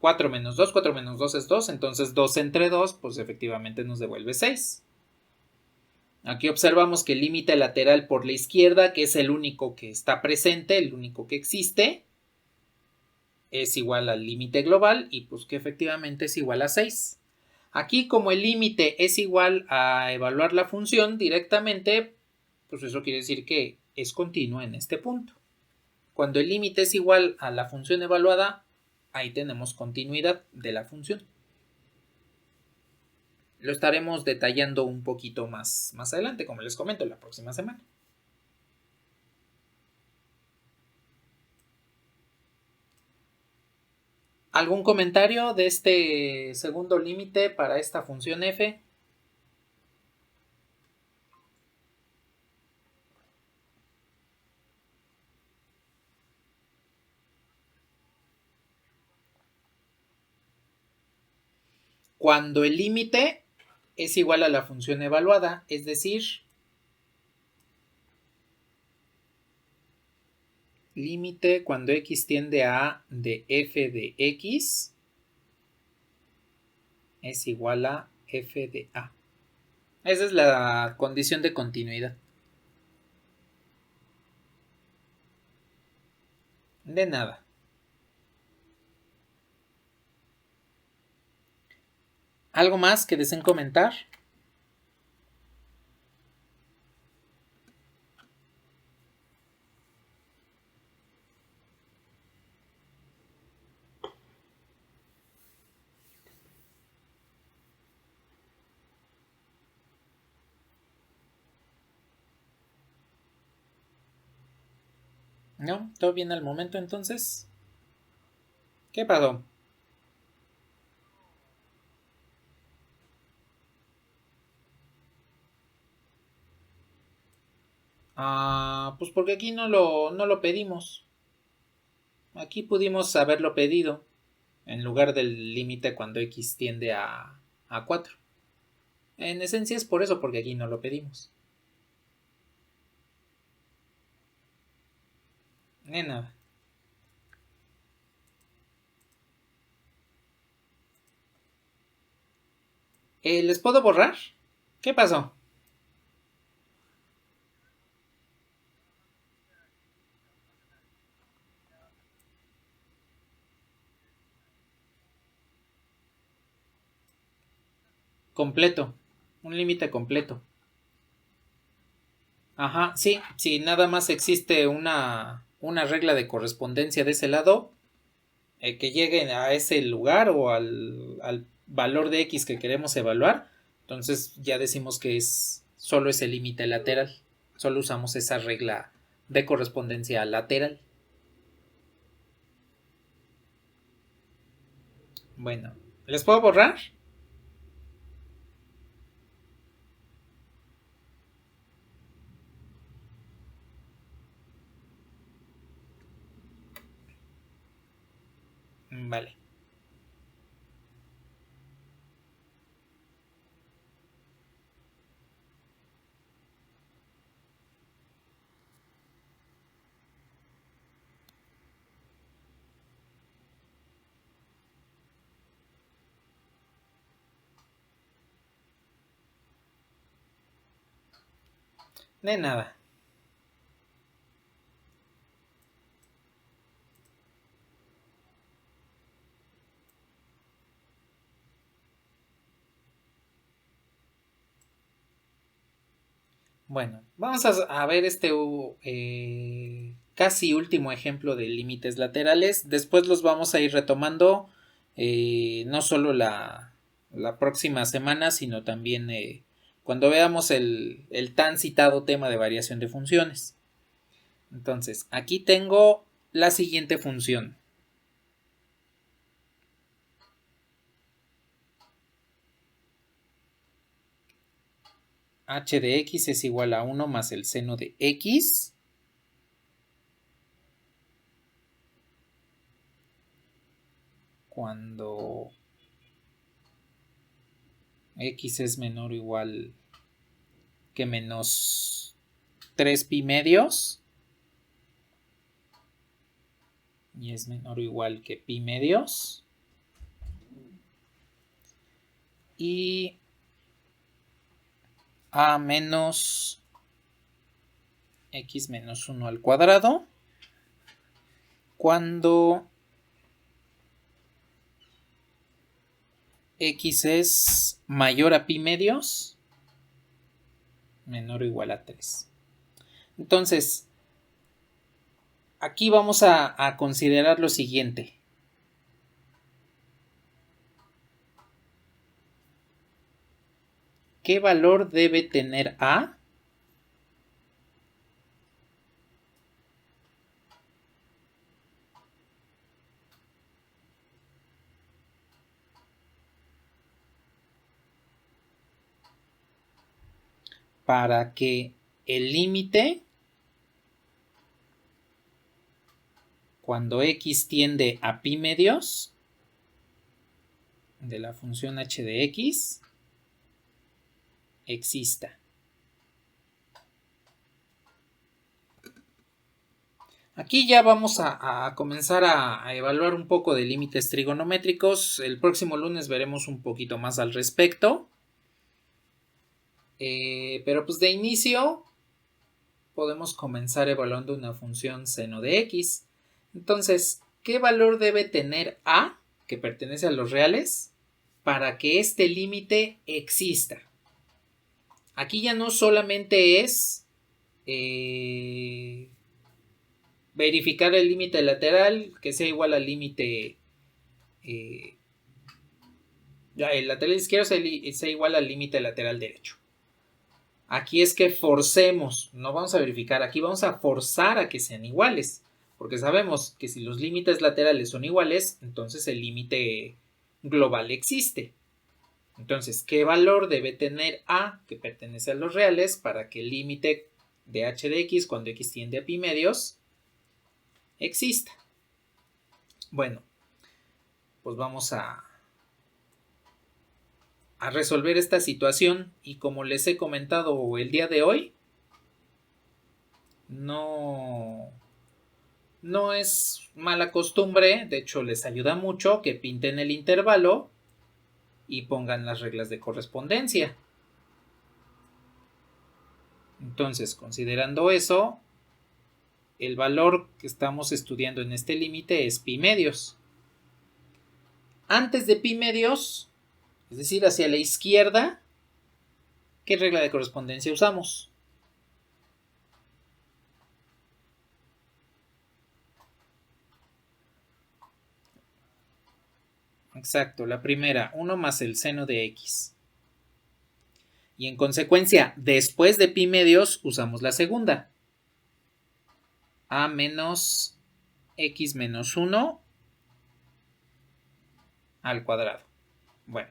4 menos 2, 4 menos 2 es 2, entonces 2 entre 2 pues efectivamente nos devuelve 6. Aquí observamos que el límite lateral por la izquierda, que es el único que está presente, el único que existe, es igual al límite global y pues que efectivamente es igual a 6. Aquí como el límite es igual a evaluar la función directamente, pues eso quiere decir que es continuo en este punto. Cuando el límite es igual a la función evaluada, ahí tenemos continuidad de la función. Lo estaremos detallando un poquito más adelante, como les comento, la próxima semana. ¿Algún comentario de este segundo límite para esta función f? Cuando el límite es igual a la función evaluada, es decir, límite cuando x tiende a a de f de x es igual a f de a. Esa es la condición de continuidad. De nada. ¿Algo más que deseen comentar? ¿No? ¿Todo bien al momento entonces? ¿Qué pasó? Pues porque aquí no lo pedimos. Aquí pudimos haberlo pedido en lugar del límite cuando x tiende a 4. En esencia es por eso, porque aquí no lo pedimos. Nada. ¿Les puedo borrar? ¿Qué pasó? Completo. Un límite completo. Ajá, sí, si nada más existe una regla de correspondencia de ese lado, que llegue a ese lugar o al valor de x que queremos evaluar, entonces ya decimos que es solo ese límite lateral. Solo usamos esa regla de correspondencia lateral. Bueno, ¿les puedo borrar? Vale. De nada. Bueno, vamos a ver este casi último ejemplo de límites laterales. Después los vamos a ir retomando no solo la próxima semana, sino también cuando veamos el tan citado tema de variación de funciones. Entonces, aquí tengo la siguiente función. H de x es igual a 1 más el seno de x. Cuando X es menor o igual que menos 3 pi medios. Y es menor o igual que pi medios. Y a menos x menos 1 al cuadrado cuando x es mayor a pi medios, menor o igual a 3. Entonces, aquí vamos a considerar lo siguiente. ¿Qué valor debe tener A para que el límite cuando x tiende a pi medios de la función h de x exista? Aquí ya vamos a comenzar a evaluar un poco de límites trigonométricos. El próximo lunes veremos un poquito más al respecto. Pero pues de inicio podemos comenzar evaluando una función seno de x. Entonces, ¿qué valor debe tener A, que pertenece a los reales, para que este límite exista? Aquí ya no solamente es verificar el límite lateral, que sea igual al límite, el lateral izquierdo sea igual al límite lateral derecho. Aquí es que forcemos, no vamos a verificar, aquí vamos a forzar a que sean iguales, porque sabemos que si los límites laterales son iguales, entonces el límite global existe. Entonces, ¿qué valor debe tener A, que pertenece a los reales, para que el límite de h de x cuando x tiende a pi medios exista? Bueno, pues vamos a resolver esta situación y como les he comentado el día de hoy, no es mala costumbre, de hecho les ayuda mucho que pinten el intervalo y pongan las reglas de correspondencia. Entonces, considerando eso, el valor que estamos estudiando en este límite es pi medios. Antes de pi medios, es decir, hacia la izquierda, ¿qué regla de correspondencia usamos? Exacto, la primera, 1 más el seno de x. Y en consecuencia, después de pi medios, usamos la segunda. A menos x menos 1 al cuadrado. Bueno,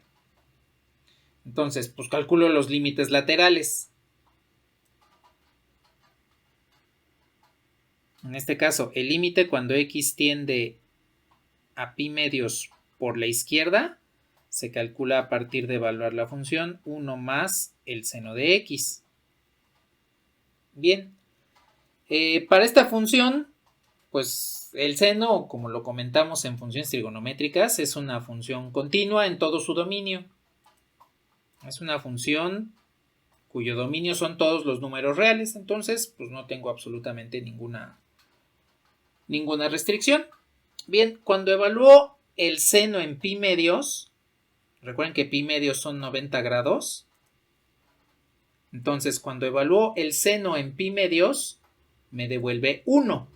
entonces, pues calculo los límites laterales. En este caso, el límite cuando x tiende a pi medios por la izquierda se calcula a partir de evaluar la función 1 más el seno de x. Bien, para esta función, pues el seno, como lo comentamos en funciones trigonométricas, es una función continua en todo su dominio. Es una función cuyo dominio son todos los números reales, entonces pues no tengo absolutamente ninguna restricción. Bien, cuando evalúo el seno en pi medios, recuerden que pi medios son 90 grados, entonces cuando evalúo el seno en pi medios, me devuelve 1.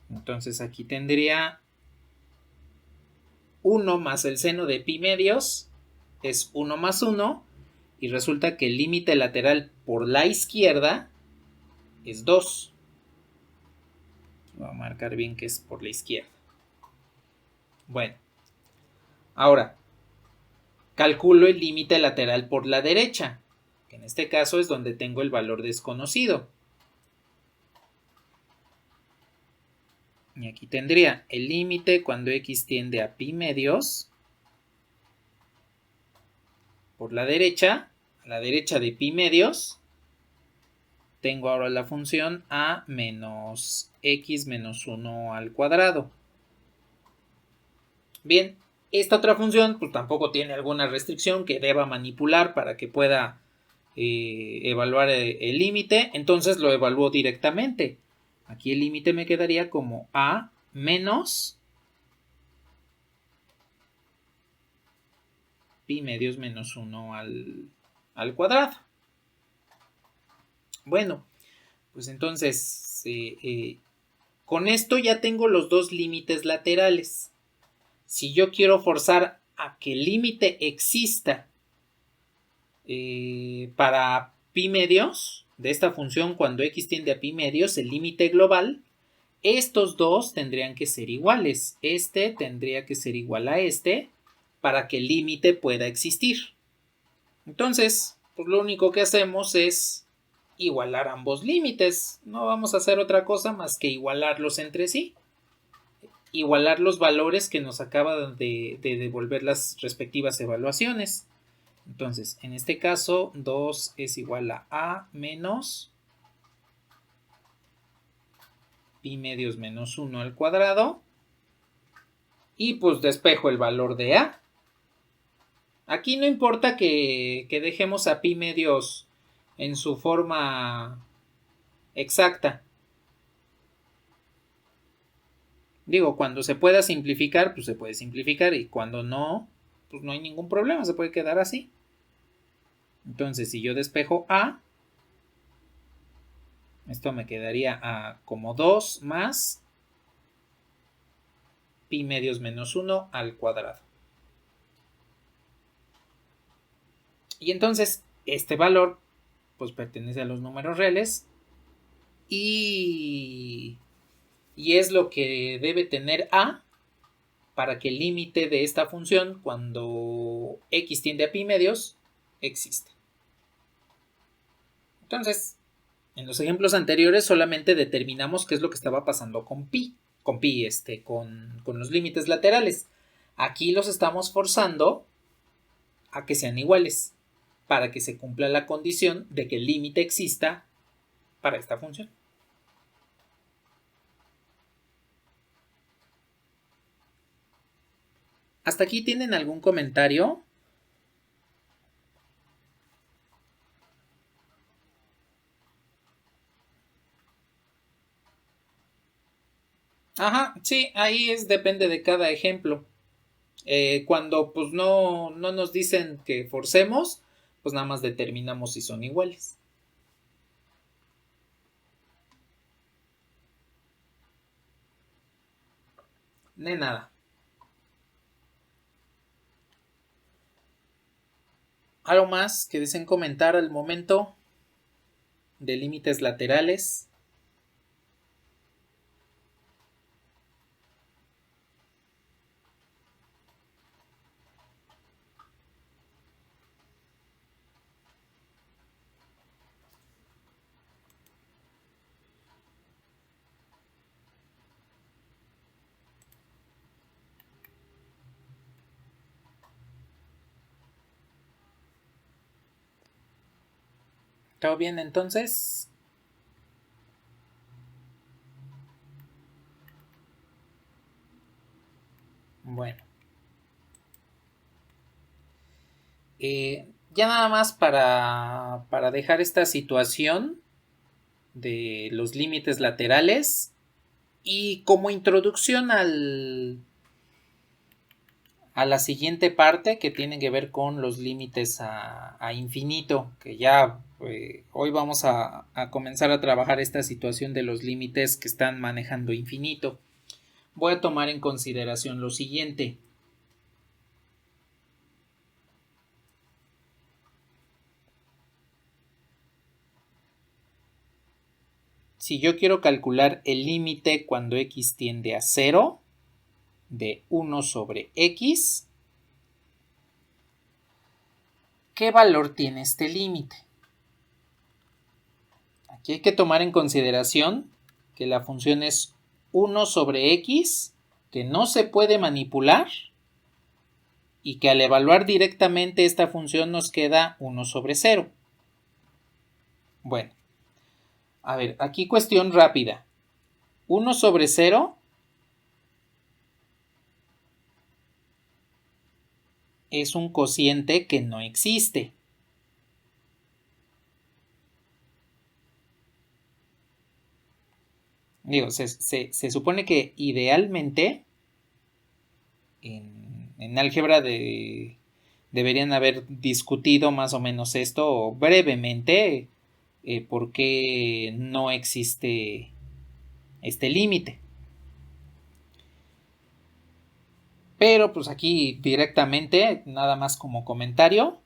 Entonces aquí tendría 1 más el seno de pi medios, es 1 más 1, y resulta que el límite lateral por la izquierda es 2. Voy a marcar bien que es por la izquierda. Bueno, ahora calculo el límite lateral por la derecha, que en este caso es donde tengo el valor desconocido. Y aquí tendría el límite cuando x tiende a pi medios por la derecha, a la derecha de pi medios, tengo ahora la función a menos x menos 1 al cuadrado. Bien, esta otra función pues tampoco tiene alguna restricción que deba manipular para que pueda evaluar el límite, entonces lo evalúo directamente. Aquí el límite me quedaría como a menos pi medios menos 1 al cuadrado. Bueno, pues entonces con esto ya tengo los dos límites laterales. Si yo quiero forzar a que el límite exista para pi medios de esta función cuando x tiende a pi medios, el límite global, estos dos tendrían que ser iguales. Este tendría que ser igual a este para que el límite pueda existir. Entonces, pues lo único que hacemos es igualar ambos límites. No vamos a hacer otra cosa más que igualarlos entre sí. Igualar los valores que nos acaban de devolver las respectivas evaluaciones. Entonces, en este caso, 2 es igual a menos pi medios menos 1 al cuadrado. Y pues despejo el valor de a. Aquí no importa que dejemos a pi medios en su forma exacta. Digo, cuando se pueda simplificar, pues se puede simplificar, y cuando no, pues no hay ningún problema, se puede quedar así. Entonces, si yo despejo a, esto me quedaría a como 2 más pi medios menos 1 al cuadrado. Y entonces, este valor, pues pertenece a los números reales y es lo que debe tener a para que el límite de esta función cuando x tiende a pi medios exista. Entonces, en los ejemplos anteriores solamente determinamos qué es lo que estaba pasando con los límites laterales. Aquí los estamos forzando a que sean iguales para que se cumpla la condición de que el límite exista para esta función. ¿Hasta aquí tienen algún comentario? Ajá, sí, ahí depende de cada ejemplo. Cuando pues no nos dicen que forcemos, pues nada más determinamos si son iguales. De nada. ¿Algo más que deseen comentar al momento de límites laterales? ¿Todo bien entonces? Bueno. Ya nada más para dejar esta situación de los límites laterales y como introducción a la siguiente parte que tiene que ver con los límites a infinito, que ya hoy vamos a comenzar a trabajar esta situación de los límites que están manejando infinito. Voy a tomar en consideración lo siguiente. Si yo quiero calcular el límite cuando x tiende a 0 de 1 sobre x, ¿qué valor tiene este límite? Aquí hay que tomar en consideración que la función es 1 sobre x, que no se puede manipular, y que al evaluar directamente esta función nos queda 1 sobre 0. Bueno, a ver, aquí cuestión rápida. 1 sobre 0 es un cociente que no existe. Digo, se supone que idealmente en álgebra deberían haber discutido más o menos esto brevemente, por qué no existe este límite. Pero pues aquí directamente, nada más como comentario,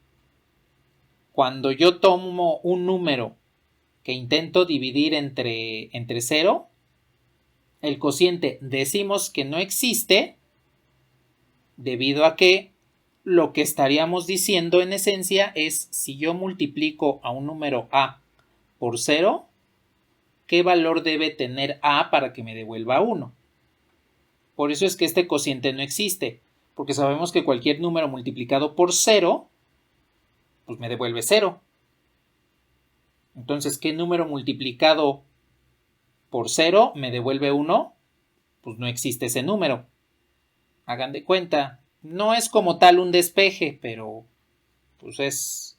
cuando yo tomo un número que intento dividir entre 0, el cociente decimos que no existe debido a que lo que estaríamos diciendo en esencia es si yo multiplico a un número a por 0, ¿qué valor debe tener a para que me devuelva 1? Por eso es que este cociente no existe, porque sabemos que cualquier número multiplicado por 0, pues me devuelve 0. Entonces, ¿qué número multiplicado por 0 me devuelve 1? Pues no existe ese número. Hagan de cuenta, no es como tal un despeje, pero pues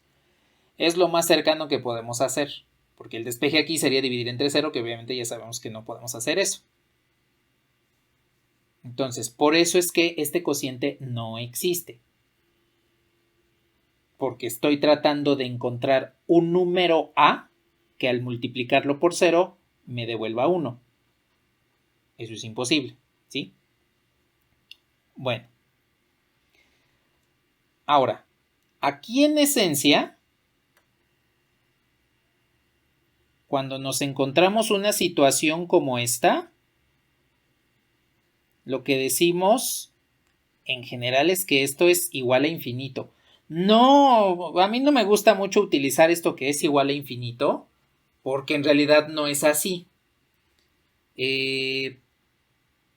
es lo más cercano que podemos hacer, porque el despeje aquí sería dividir entre 0, que obviamente ya sabemos que no podemos hacer eso. Entonces, por eso es que este cociente no existe, porque estoy tratando de encontrar un número a que al multiplicarlo por 0 me devuelva 1. Eso es imposible, ¿sí? Bueno, ahora, aquí en esencia, cuando nos encontramos una situación como esta, lo que decimos en general es que esto es igual a infinito. No, a mí no me gusta mucho utilizar esto que es igual a infinito, porque en realidad no es así.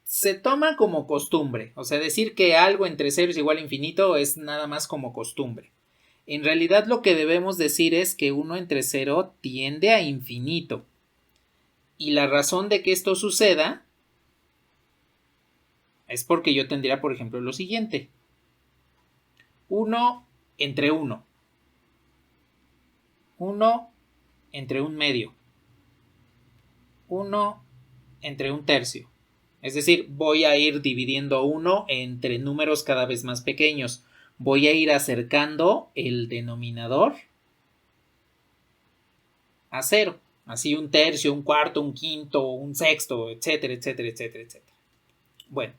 Se toma como costumbre, o sea, decir que algo entre 0 es igual a infinito es nada más como costumbre. En realidad lo que debemos decir es que 1 entre 0 tiende a infinito. Y la razón de que esto suceda es porque yo tendría, por ejemplo, lo siguiente. 1 entre 1. 1 entre un medio. 1 entre un tercio. Es decir, voy a ir dividiendo 1 entre números cada vez más pequeños. Voy a ir acercando el denominador a 0. Así un tercio, un cuarto, un quinto, un sexto, etcétera, etcétera, etcétera, etcétera. Bueno.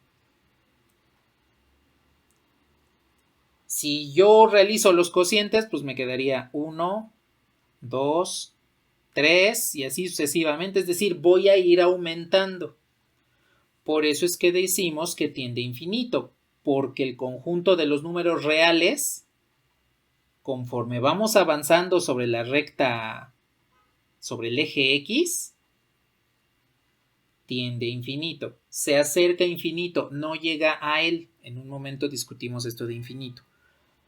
Si yo realizo los cocientes, pues me quedaría 1, 2, 3 y así sucesivamente. Es decir, voy a ir aumentando. Por eso es que decimos que tiende a infinito, porque el conjunto de los números reales, conforme vamos avanzando sobre la recta, sobre el eje X, tiende a infinito. Se acerca a infinito, no llega a él. En un momento discutimos esto de infinito.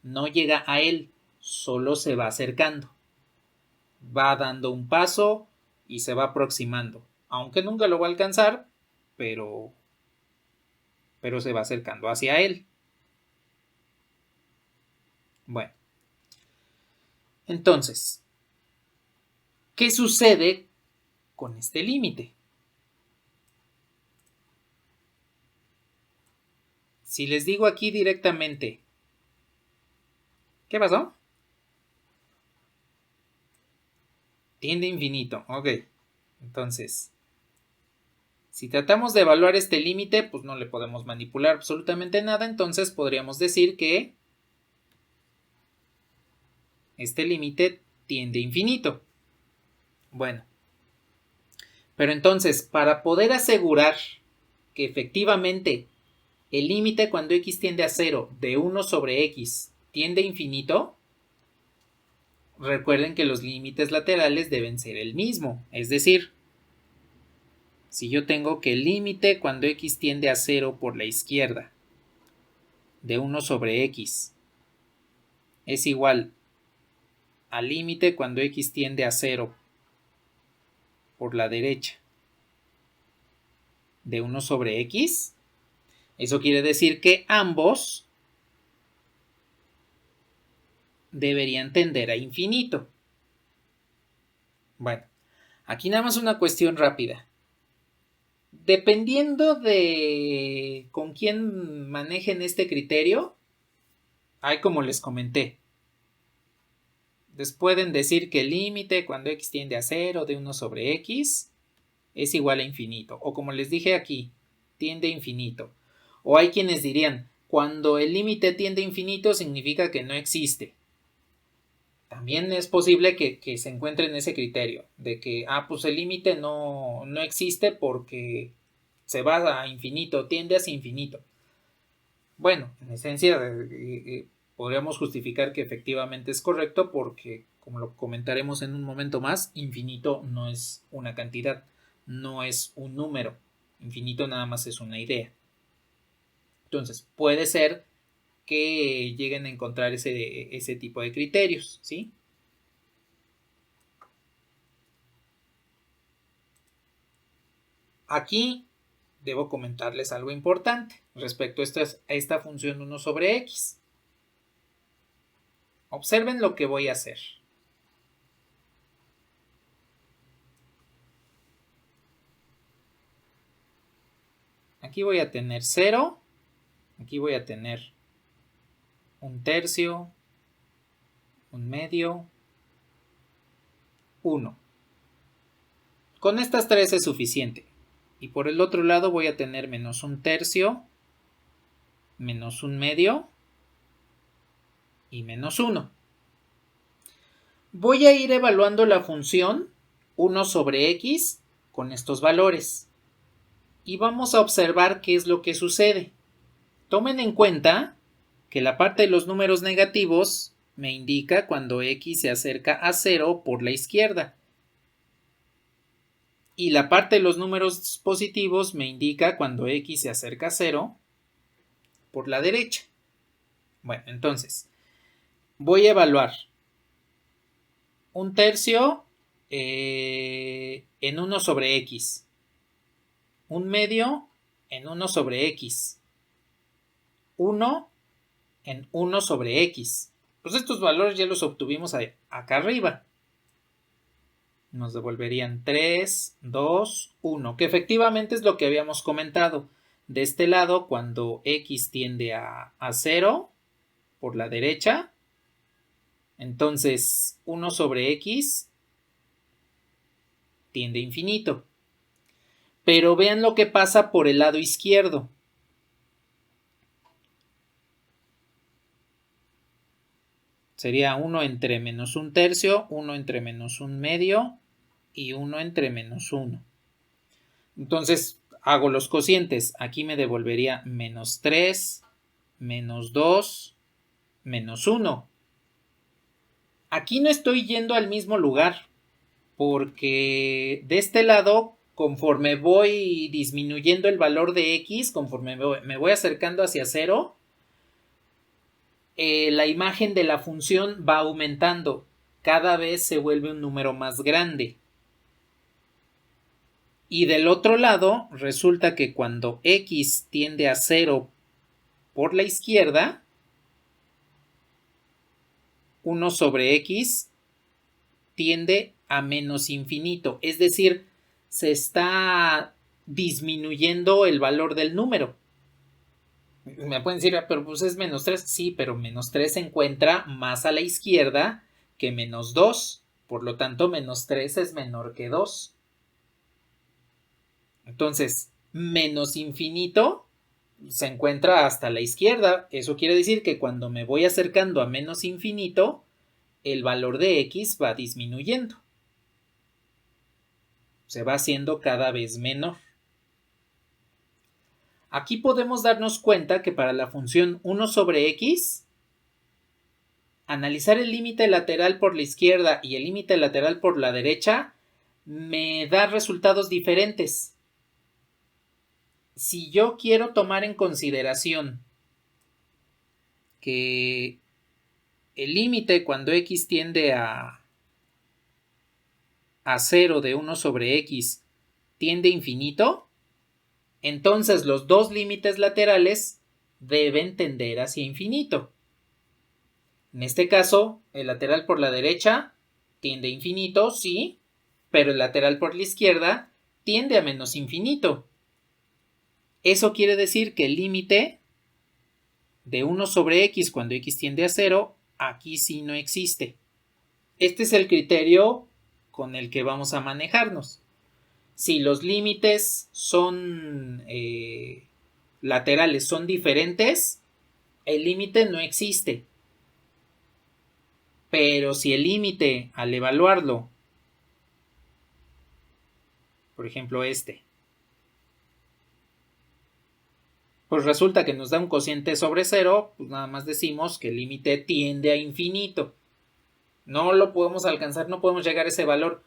No llega a él, solo se va acercando. Va dando un paso y se va aproximando. Aunque nunca lo va a alcanzar, pero se va acercando hacia él. Bueno, entonces, ¿qué sucede con este límite? Si les digo aquí directamente, ¿qué pasó? Tiende a infinito, ok. Entonces, si tratamos de evaluar este límite, pues no le podemos manipular absolutamente nada, entonces podríamos decir que este límite tiende a infinito. Bueno, pero entonces, para poder asegurar que efectivamente el límite cuando x tiende a 0 de 1 sobre x tiende a infinito, recuerden que los límites laterales deben ser el mismo. Es decir, si yo tengo que el límite cuando x tiende a 0 por la izquierda de 1 sobre x es igual al límite cuando x tiende a 0 por la derecha de 1 sobre x, eso quiere decir que ambos deberían tender a infinito. Bueno, aquí nada más una cuestión rápida. Dependiendo de con quién manejen este criterio, hay como les comenté, les pueden decir que el límite cuando x tiende a 0 de 1 sobre x es igual a infinito. O como les dije aquí, tiende a infinito. O hay quienes dirían, cuando el límite tiende a infinito significa que no existe. También es posible que se encuentre en ese criterio, de que, pues el límite no existe porque se va a infinito, tiende hacia infinito. Bueno, en esencia podríamos justificar que efectivamente es correcto porque, como lo comentaremos en un momento más, infinito no es una cantidad, no es un número. Infinito nada más es una idea. Entonces, puede ser que lleguen a encontrar ese tipo de criterios, ¿sí? Aquí debo comentarles algo importante respecto a esta función 1 sobre x. Observen lo que voy a hacer. Aquí voy a tener 0, aquí voy a tener un tercio, un medio, 1. Con estas tres es suficiente. Y por el otro lado voy a tener menos un tercio, menos un medio y menos 1. Voy a ir evaluando la función 1 sobre x con estos valores. Y vamos a observar qué es lo que sucede. Tomen en cuenta que la parte de los números negativos me indica cuando x se acerca a 0 por la izquierda. Y la parte de los números positivos me indica cuando x se acerca a 0 por la derecha. Bueno, entonces, voy a evaluar un tercio en 1 sobre x, un medio en 1 sobre x, 1 en 1 sobre x. Pues estos valores ya los obtuvimos acá arriba. Nos devolverían 3, 2, 1, que efectivamente es lo que habíamos comentado. De este lado, cuando x tiende a 0 por la derecha, entonces 1 sobre x tiende a infinito. Pero vean lo que pasa por el lado izquierdo. Sería 1 entre menos un tercio, 1 entre menos un medio y 1 entre menos 1. Entonces hago los cocientes. Aquí me devolvería menos 3, menos 2, menos 1. Aquí no estoy yendo al mismo lugar, porque de este lado, conforme voy disminuyendo el valor de x, conforme me voy acercando hacia 0, la imagen de la función va aumentando. Cada vez se vuelve un número más grande. Y del otro lado, resulta que cuando x tiende a 0 por la izquierda, 1 sobre x tiende a menos infinito. Es decir, se está disminuyendo el valor del número. Me pueden decir, pero pues es menos 3. Sí, pero menos 3 se encuentra más a la izquierda que menos 2. Por lo tanto, menos 3 es menor que 2. Entonces, menos infinito se encuentra hasta la izquierda. Eso quiere decir que cuando me voy acercando a menos infinito, el valor de x va disminuyendo. Se va haciendo cada vez menor. Aquí podemos darnos cuenta que para la función 1 sobre x, analizar el límite lateral por la izquierda y el límite lateral por la derecha me da resultados diferentes. Si yo quiero tomar en consideración que el límite cuando x tiende a 0 de 1 sobre x tiende a infinito, entonces los dos límites laterales deben tender hacia infinito. En este caso, el lateral por la derecha tiende a infinito, sí, pero el lateral por la izquierda tiende a menos infinito. Eso quiere decir que el límite de 1 sobre x cuando x tiende a 0, aquí sí no existe. Este es el criterio con el que vamos a manejarnos. Si los límites son laterales, son diferentes, el límite no existe. Pero si el límite al evaluarlo, por ejemplo pues resulta que nos da un cociente sobre 0, pues nada más decimos que el límite tiende a infinito. No lo podemos alcanzar, no podemos llegar a ese valor,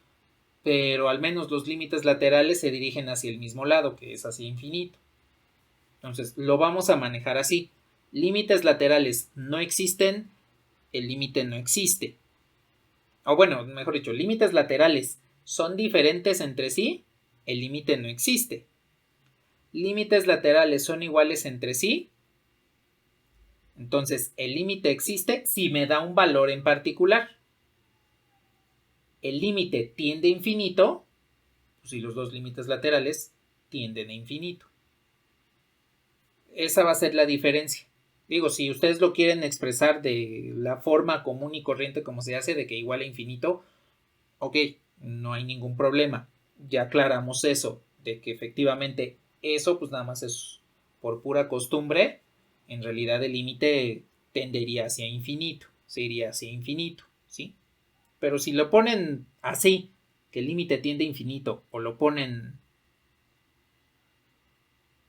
pero al menos los límites laterales se dirigen hacia el mismo lado, que es hacia infinito. Entonces lo vamos a manejar así. Límites laterales no existen, el límite no existe. O bueno, mejor dicho, límites laterales son diferentes entre sí, el límite no existe. Límites laterales son iguales entre sí, entonces el límite existe si me da un valor en particular. El límite tiende a infinito, pues si los dos límites laterales tienden a infinito. Esa va a ser la diferencia. Digo, si ustedes lo quieren expresar de la forma común y corriente como se hace, de que igual a infinito, ok, no hay ningún problema. Ya aclaramos eso, de que efectivamente eso pues nada más es por pura costumbre. En realidad el límite tendería hacia infinito, se iría hacia infinito, ¿sí? Pero si lo ponen así, que el límite tiende a infinito, o lo ponen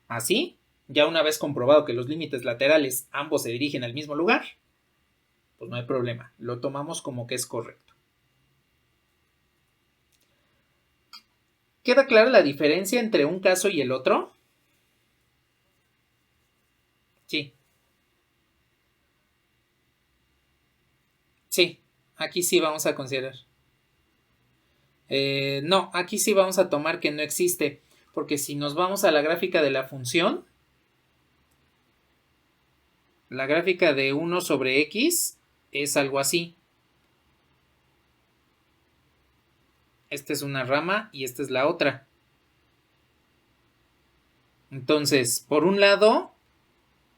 así, ya una vez comprobado que los límites laterales ambos se dirigen al mismo lugar, pues no hay problema, lo tomamos como que es correcto. ¿Queda clara la diferencia entre un caso y el otro? Sí. Sí, aquí sí vamos a considerar. No, aquí sí vamos a tomar que no existe, porque si nos vamos a la gráfica de la función, la gráfica de 1 sobre x es algo así. Esta es una rama y esta es la otra. Entonces, por un lado,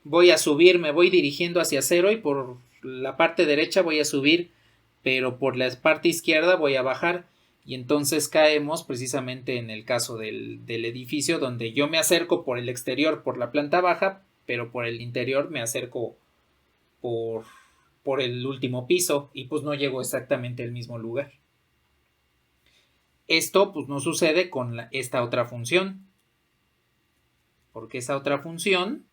voy a subir, me voy dirigiendo hacia 0 y por la parte derecha voy a subir, pero por la parte izquierda voy a bajar. Y entonces caemos precisamente en el caso del edificio donde yo me acerco por el exterior por la planta baja, pero por el interior me acerco por el último piso y pues no llego exactamente al mismo lugar. Esto pues no sucede con esta otra función, porque esa otra función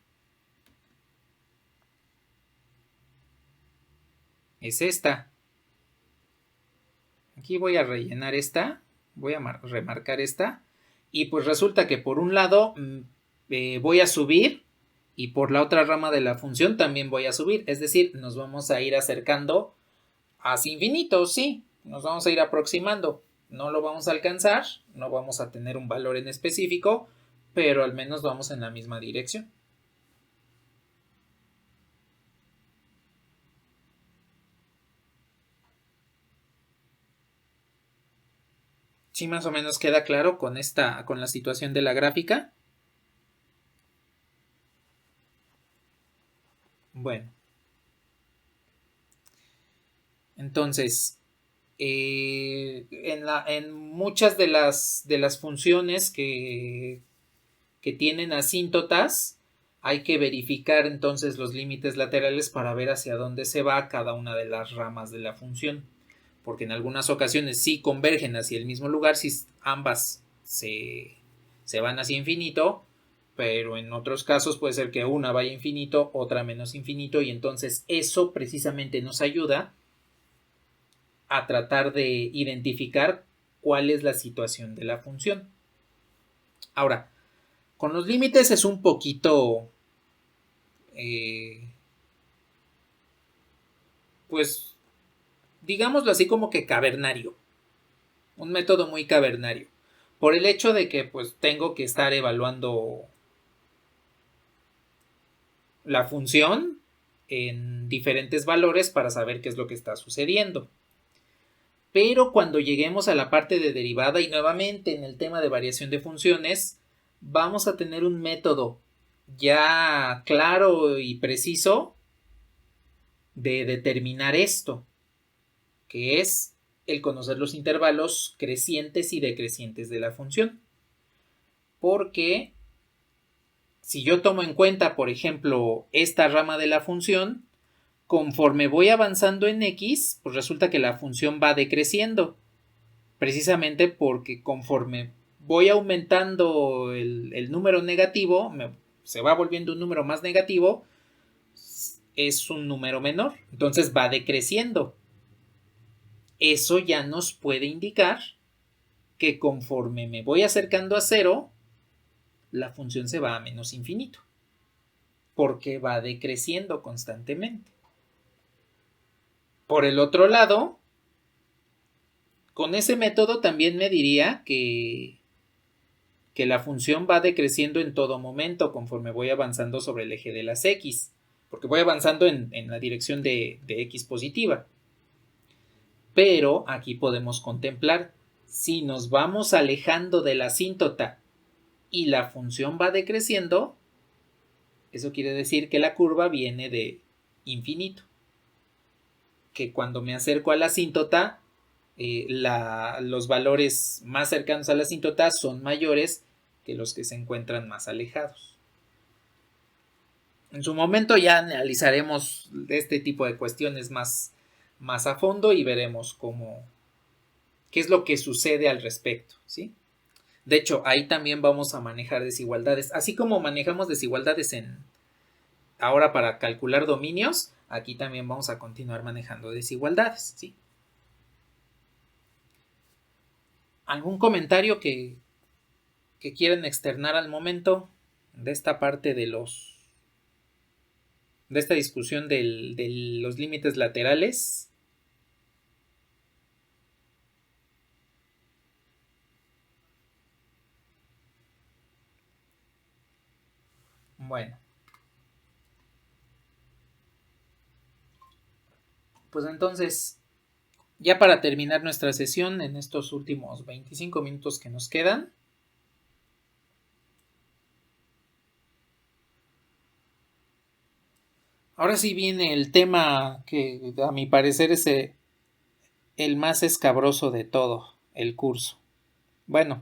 es esta. Aquí voy a rellenar esta, voy a remarcar esta, y pues resulta que por un lado voy a subir y por la otra rama de la función también voy a subir, es decir, nos vamos a ir acercando hacia infinito, sí, nos vamos a ir aproximando, no lo vamos a alcanzar, no vamos a tener un valor en específico, pero al menos vamos en la misma dirección. Sí, más o menos queda claro con la situación de la gráfica. Bueno. Entonces, en muchas de las funciones que tienen asíntotas, hay que verificar entonces los límites laterales para ver hacia dónde se va cada una de las ramas de la función. Porque en algunas ocasiones sí convergen hacia el mismo lugar si ambas se van hacia infinito, pero en otros casos puede ser que una vaya infinito, otra menos infinito, y entonces eso precisamente nos ayuda a tratar de identificar cuál es la situación de la función. Ahora, con los límites es un poquito pues, digámoslo así como que cavernario. Un método muy cavernario. Por el hecho de que pues tengo que estar evaluando la función en diferentes valores para saber qué es lo que está sucediendo. Pero cuando lleguemos a la parte de derivada y nuevamente en el tema de variación de funciones, vamos a tener un método ya claro y preciso de determinar esto, que es el conocer los intervalos crecientes y decrecientes de la función. Porque si yo tomo en cuenta, por ejemplo, esta rama de la función, conforme voy avanzando en x, pues resulta que la función va decreciendo, precisamente porque conforme voy aumentando el número negativo, se va volviendo un número más negativo, es un número menor, entonces va decreciendo. Eso ya nos puede indicar que conforme me voy acercando a cero, la función se va a menos infinito, porque va decreciendo constantemente. Por el otro lado, con ese método también me diría que la función va decreciendo en todo momento conforme voy avanzando sobre el eje de las x, porque voy avanzando en la dirección de x positiva. Pero aquí podemos contemplar, si nos vamos alejando de la asíntota y la función va decreciendo, eso quiere decir que la curva viene de infinito. Que cuando me acerco a la asíntota, los valores más cercanos a la asíntota son mayores que los que se encuentran más alejados. En su momento ya analizaremos este tipo de cuestiones más a fondo y veremos qué es lo que sucede al respecto, ¿sí? De hecho, ahí también vamos a manejar desigualdades. Así como manejamos desigualdades ahora para calcular dominios, aquí también vamos a continuar manejando desigualdades, ¿sí? ¿Algún comentario que quieren externar al momento de esta parte de esta discusión de los límites laterales? Bueno, pues entonces, ya para terminar nuestra sesión en estos últimos 25 minutos que nos quedan, ahora sí viene el tema que a mi parecer es el más escabroso de todo el curso. Bueno,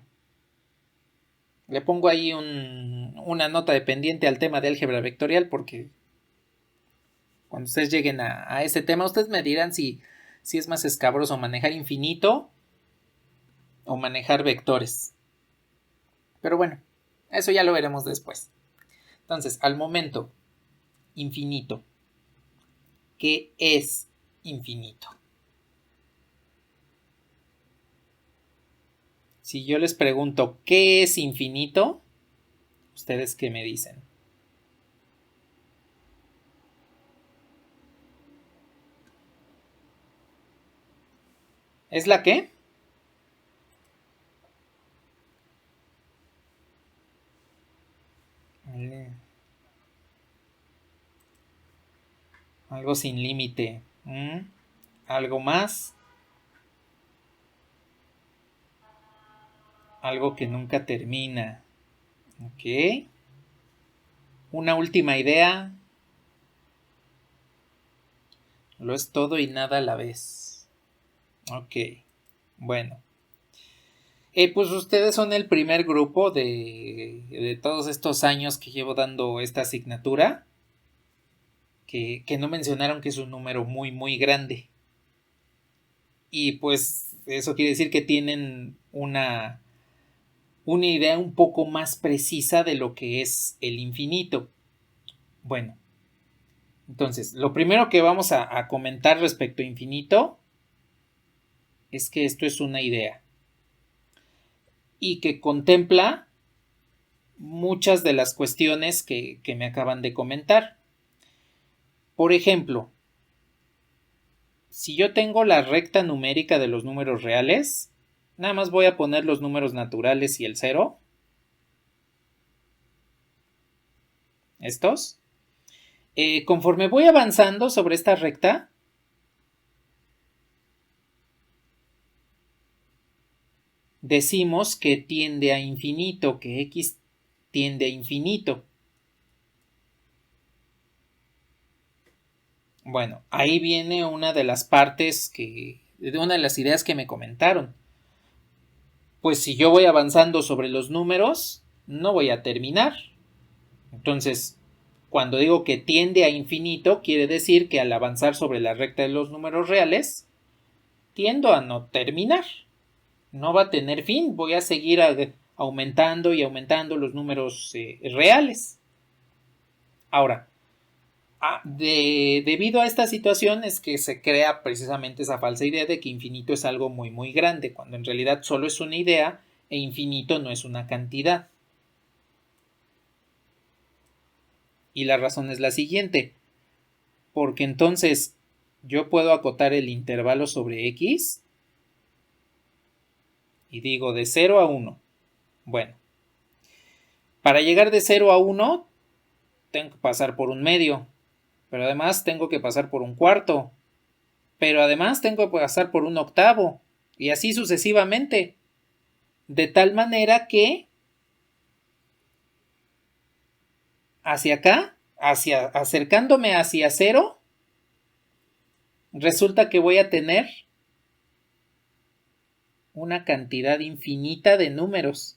le pongo ahí una nota de pendiente al tema de álgebra vectorial porque cuando ustedes lleguen a ese tema, ustedes me dirán si es más escabroso manejar infinito o manejar vectores. Pero bueno, eso ya lo veremos después. Entonces, al momento, infinito. ¿Qué es infinito? Si yo les pregunto ¿qué es infinito? ¿Ustedes qué me dicen? ¿Es la qué? Algo sin límite. ¿Algo más? Algo que nunca termina. Ok. Una última idea. Lo es todo y nada a la vez. Ok. Bueno. Pues ustedes son el primer grupo de todos estos años que llevo dando esta asignatura que no mencionaron que es un número muy muy grande. Y pues eso quiere decir que tienen una idea un poco más precisa de lo que es el infinito. Bueno, entonces, lo primero que vamos a comentar respecto a infinito es que esto es una idea y que contempla muchas de las cuestiones que me acaban de comentar. Por ejemplo, si yo tengo la recta numérica de los números reales, nada más voy a poner los números naturales y el 0. Estos. Conforme voy avanzando sobre esta recta, decimos que tiende a infinito, que x tiende a infinito. Bueno, ahí viene una de las partes una de las ideas que me comentaron. Pues si yo voy avanzando sobre los números, no voy a terminar. Entonces, cuando digo que tiende a infinito, quiere decir que al avanzar sobre la recta de los números reales, tiendo a no terminar. No va a tener fin, voy a seguir aumentando y aumentando los números reales. Ahora, debido a esta situación es que se crea precisamente esa falsa idea de que infinito es algo muy muy grande, cuando en realidad solo es una idea e infinito no es una cantidad. Y la razón es la siguiente, porque entonces yo puedo acotar el intervalo sobre x y digo de 0 a 1. Bueno, para llegar de 0 a 1 tengo que pasar por un medio, pero además tengo que pasar por un cuarto, pero además tengo que pasar por un octavo, y así sucesivamente, de tal manera que hacia acá, acercándome hacia 0, resulta que voy a tener una cantidad infinita de números.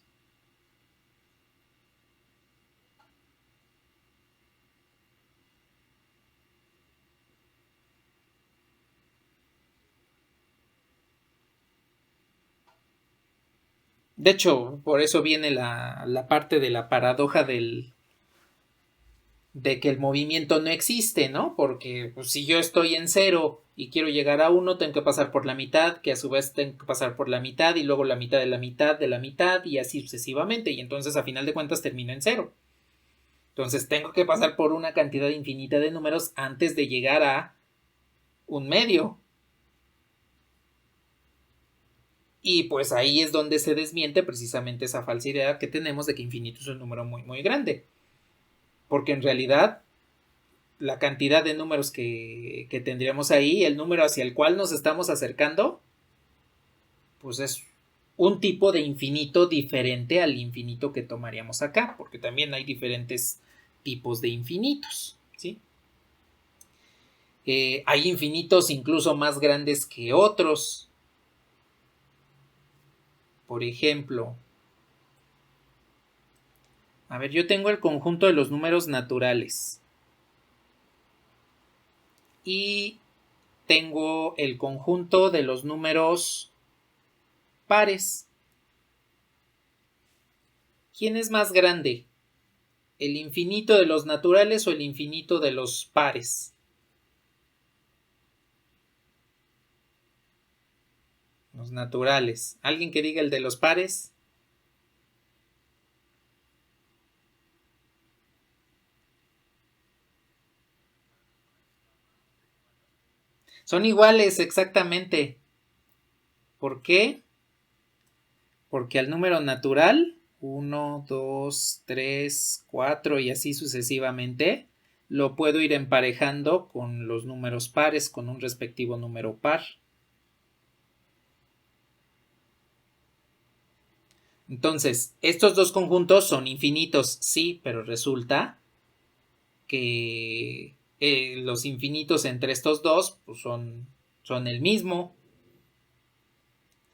De hecho, por eso viene la parte de la paradoja de que el movimiento no existe, ¿no? Porque pues, si yo estoy en 0 y quiero llegar a 1, tengo que pasar por la mitad, que a su vez tengo que pasar por la mitad y luego la mitad de la mitad de la mitad y así sucesivamente. Y entonces a final de cuentas termino en 0. Entonces tengo que pasar por una cantidad infinita de números antes de llegar a un medio. Y pues ahí es donde se desmiente precisamente esa falsa idea que tenemos de que infinito es un número muy muy grande. Porque en realidad la cantidad de números que tendríamos ahí, el número hacia el cual nos estamos acercando, pues es un tipo de infinito diferente al infinito que tomaríamos acá, porque también hay diferentes tipos de infinitos, ¿sí? Hay infinitos incluso más grandes que otros. Por ejemplo, a ver, yo tengo el conjunto de los números naturales y tengo el conjunto de los números pares. ¿Quién es más grande? ¿El infinito de los naturales o el infinito de los pares? Los naturales. ¿Alguien que diga el de los pares? Son iguales, exactamente. ¿Por qué? Porque al número natural, 1, 2, 3, 4 y así sucesivamente, lo puedo ir emparejando con los números pares, con un respectivo número par. Entonces, estos dos conjuntos son infinitos, sí, pero resulta que los infinitos entre estos dos pues son el mismo.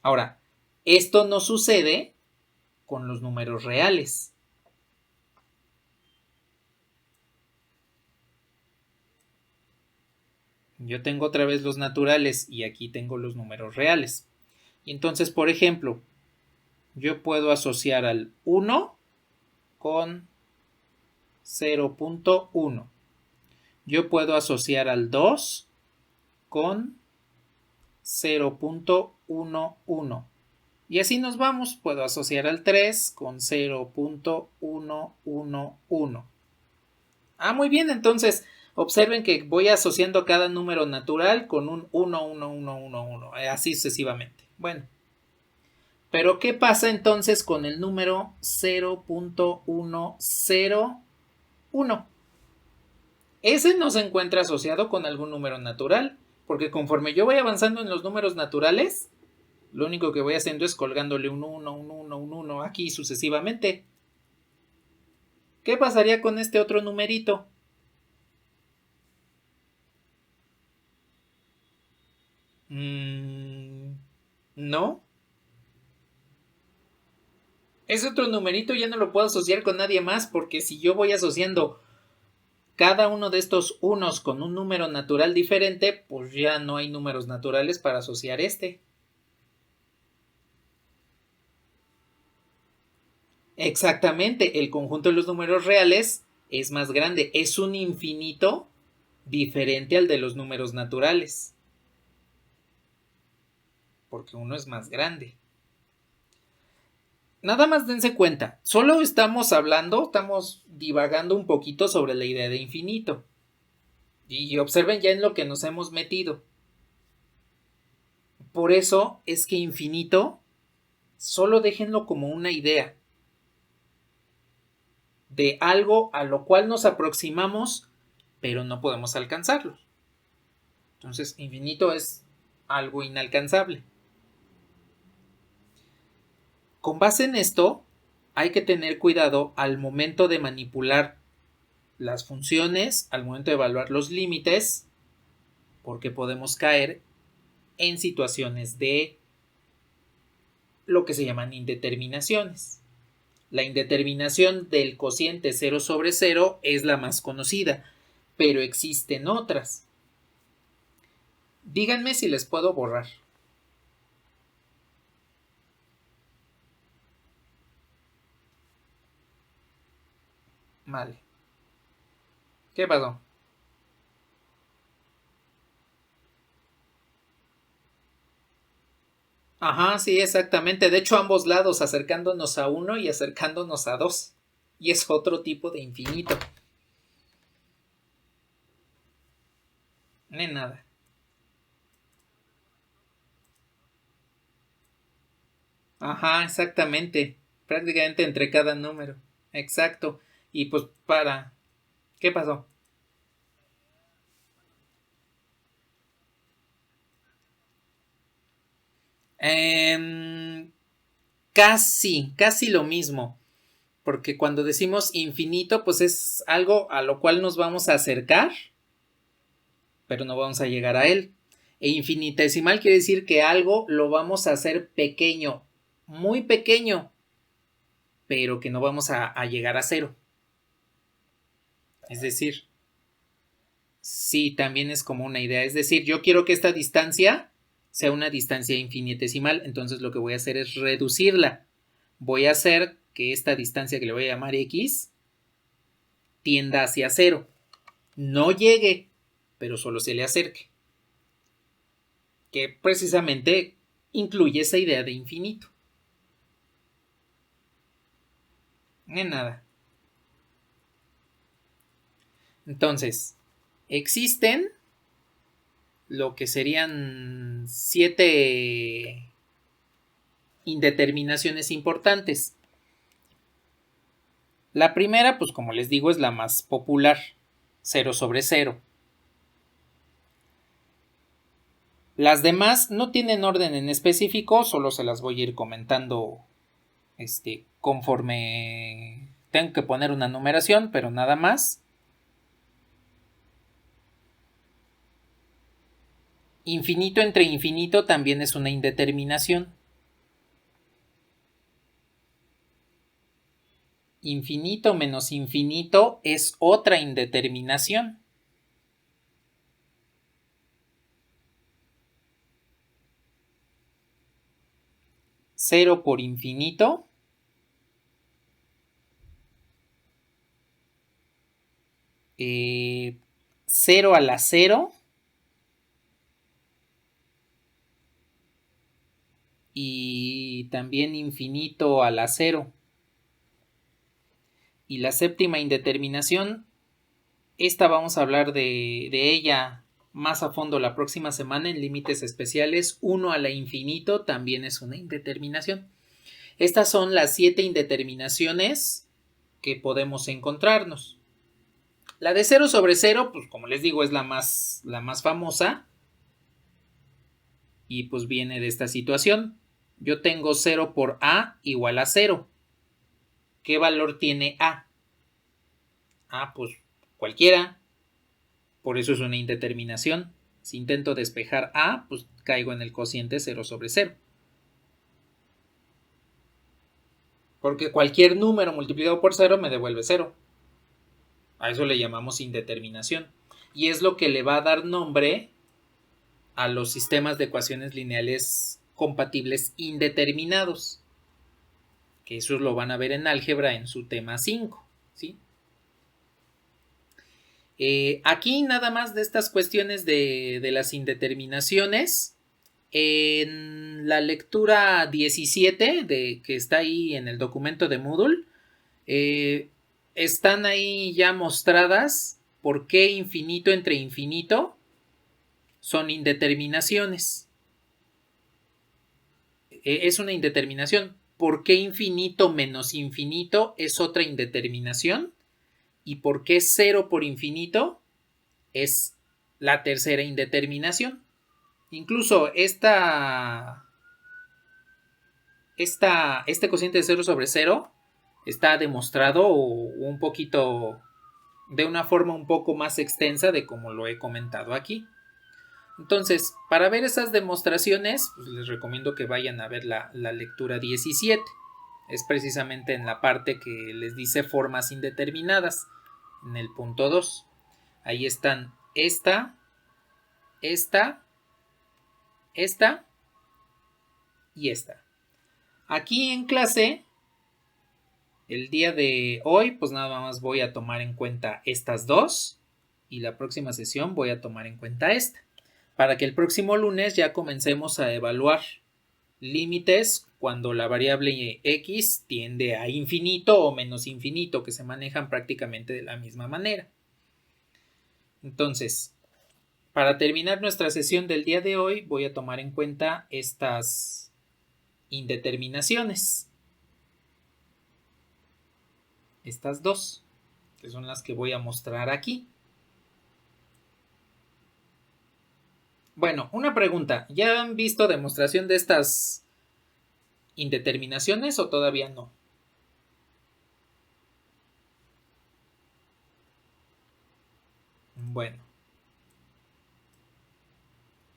Ahora, esto no sucede con los números reales. Yo tengo otra vez los naturales y aquí tengo los números reales. Y entonces, por ejemplo, yo puedo asociar al 1 con 0.1. Yo puedo asociar al 2 con 0.11. Y así nos vamos. Puedo asociar al 3 con 0.111. Ah, muy bien, entonces Observen que voy asociando cada número natural con un 1, 1, 1, 1, 1, así sucesivamente. Bueno, pero ¿qué pasa entonces con el número 0.101? Ese no se encuentra asociado con algún número natural, porque conforme yo voy avanzando en los números naturales, lo único que voy haciendo es colgándole un 1, un 1, un 1 aquí sucesivamente. ¿Qué pasaría con este otro numerito? No. Ese otro numerito ya no lo puedo asociar con nadie más, porque si yo voy asociando cada uno de estos unos con un número natural diferente, pues ya no hay números naturales para asociar este. Exactamente, el conjunto de los números reales es más grande, es un infinito diferente al de los números naturales, porque uno es más grande. Nada más dense cuenta, solo estamos divagando un poquito sobre la idea de infinito. Y observen ya en lo que nos hemos metido. Por eso es que infinito, solo déjenlo como una idea de algo a lo cual nos aproximamos, pero no podemos alcanzarlo. Entonces, infinito es algo inalcanzable. Con base en esto, hay que tener cuidado al momento de manipular las funciones, al momento de evaluar los límites, porque podemos caer en situaciones de lo que se llaman indeterminaciones. La indeterminación del cociente 0 sobre 0 es la más conocida, pero existen otras. Díganme si les puedo borrar. Vale. ¿Qué pasó? Ajá, sí, exactamente. De hecho, ambos lados, acercándonos a 1 y acercándonos a 2. Y es otro tipo de infinito. Ni nada. Ajá, exactamente. Prácticamente entre cada número. Exacto. Y pues para... ¿Qué pasó? Casi lo mismo. Porque cuando decimos infinito, pues es algo a lo cual nos vamos a acercar, pero no vamos a llegar a él. E infinitesimal quiere decir que algo lo vamos a hacer pequeño, muy pequeño, pero que no vamos a llegar a cero. Es decir, sí, también es como una idea. Es decir, yo quiero que esta distancia sea una distancia infinitesimal, entonces lo que voy a hacer es reducirla. Voy a hacer que esta distancia que le voy a llamar x tienda hacia cero. No llegue, pero solo se le acerque. Que precisamente incluye esa idea de infinito. En nada. Entonces, existen lo que serían 7 indeterminaciones importantes. La primera, pues como les digo, es la más popular, 0 sobre 0. Las demás no tienen orden en específico, solo se las voy a ir comentando conforme tengo que poner una numeración, pero nada más. Infinito entre infinito también es una indeterminación. Infinito menos infinito es otra indeterminación. Cero por infinito cero a la cero y también infinito a la cero. Y la séptima indeterminación Esta vamos a hablar de ella más a fondo la próxima semana en límites especiales. 1 a la infinito también es una indeterminación. Estas son las 7 indeterminaciones que podemos encontrarnos. La de 0 sobre 0, pues como les digo, es la más famosa. Y pues viene de esta situación. Yo tengo 0 por A igual a 0. ¿Qué valor tiene A? Pues cualquiera. Por eso es una indeterminación. Si intento despejar A, pues caigo en el cociente 0 sobre 0. Porque cualquier número multiplicado por 0 me devuelve 0. A eso le llamamos indeterminación. Y es lo que le va a dar nombre a los sistemas de ecuaciones lineales compatibles indeterminados. Que eso lo van a ver en álgebra en su tema 5. ¿Sí? Aquí nada más de estas cuestiones de las indeterminaciones. En la lectura 17 que está ahí en el documento de Moodle, están ahí ya mostradas por qué infinito entre infinito son indeterminaciones. Es una indeterminación. ¿Por qué infinito menos infinito es otra indeterminación? ¿Y por qué 0 por infinito es la tercera indeterminación? Incluso este cociente de 0 sobre 0 está demostrado un poquito de una forma un poco más extensa de como lo he comentado aquí. Entonces, para ver esas demostraciones, pues les recomiendo que vayan a ver la lectura 17. Es precisamente en la parte que les dice formas indeterminadas, en el punto 2. Ahí están esta y esta. Aquí en clase, el día de hoy, pues nada más voy a tomar en cuenta estas dos y la próxima sesión voy a tomar en cuenta esta, para que el próximo lunes ya comencemos a evaluar límites cuando la variable x tiende a infinito o menos infinito, que se manejan prácticamente de la misma manera. Entonces, para terminar nuestra sesión del día de hoy, voy a tomar en cuenta estas indeterminaciones. Estas dos, que son las que voy a mostrar aquí. Bueno, una pregunta. ¿Ya han visto demostración de estas indeterminaciones o todavía no? Bueno.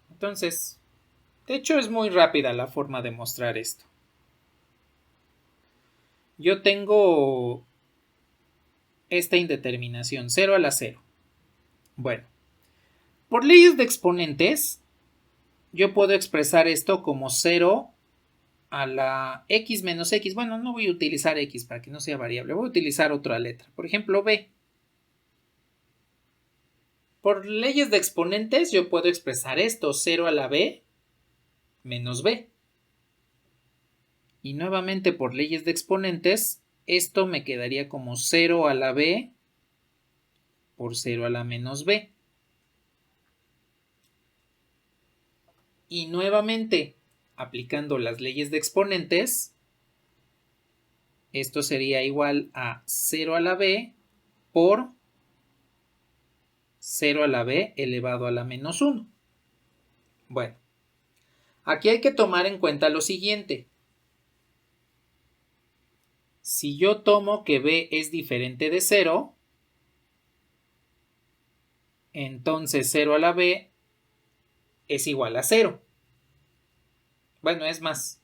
Entonces, de hecho es muy rápida la forma de mostrar esto. Yo tengo esta indeterminación, 0 a la 0. Bueno, por leyes de exponentes, yo puedo expresar esto como 0 a la x menos x. Bueno, no voy a utilizar x para que no sea variable, voy a utilizar otra letra. Por ejemplo, b. Por leyes de exponentes, yo puedo expresar esto, 0 a la b menos b. Y nuevamente por leyes de exponentes, esto me quedaría como 0 a la b por 0 a la menos b. Y nuevamente, aplicando las leyes de exponentes, esto sería igual a 0 a la b por 0 a la b elevado a la menos 1. Bueno, aquí hay que tomar en cuenta lo siguiente. Si yo tomo que b es diferente de 0, entonces 0 a la b es igual a 0. Bueno, es más,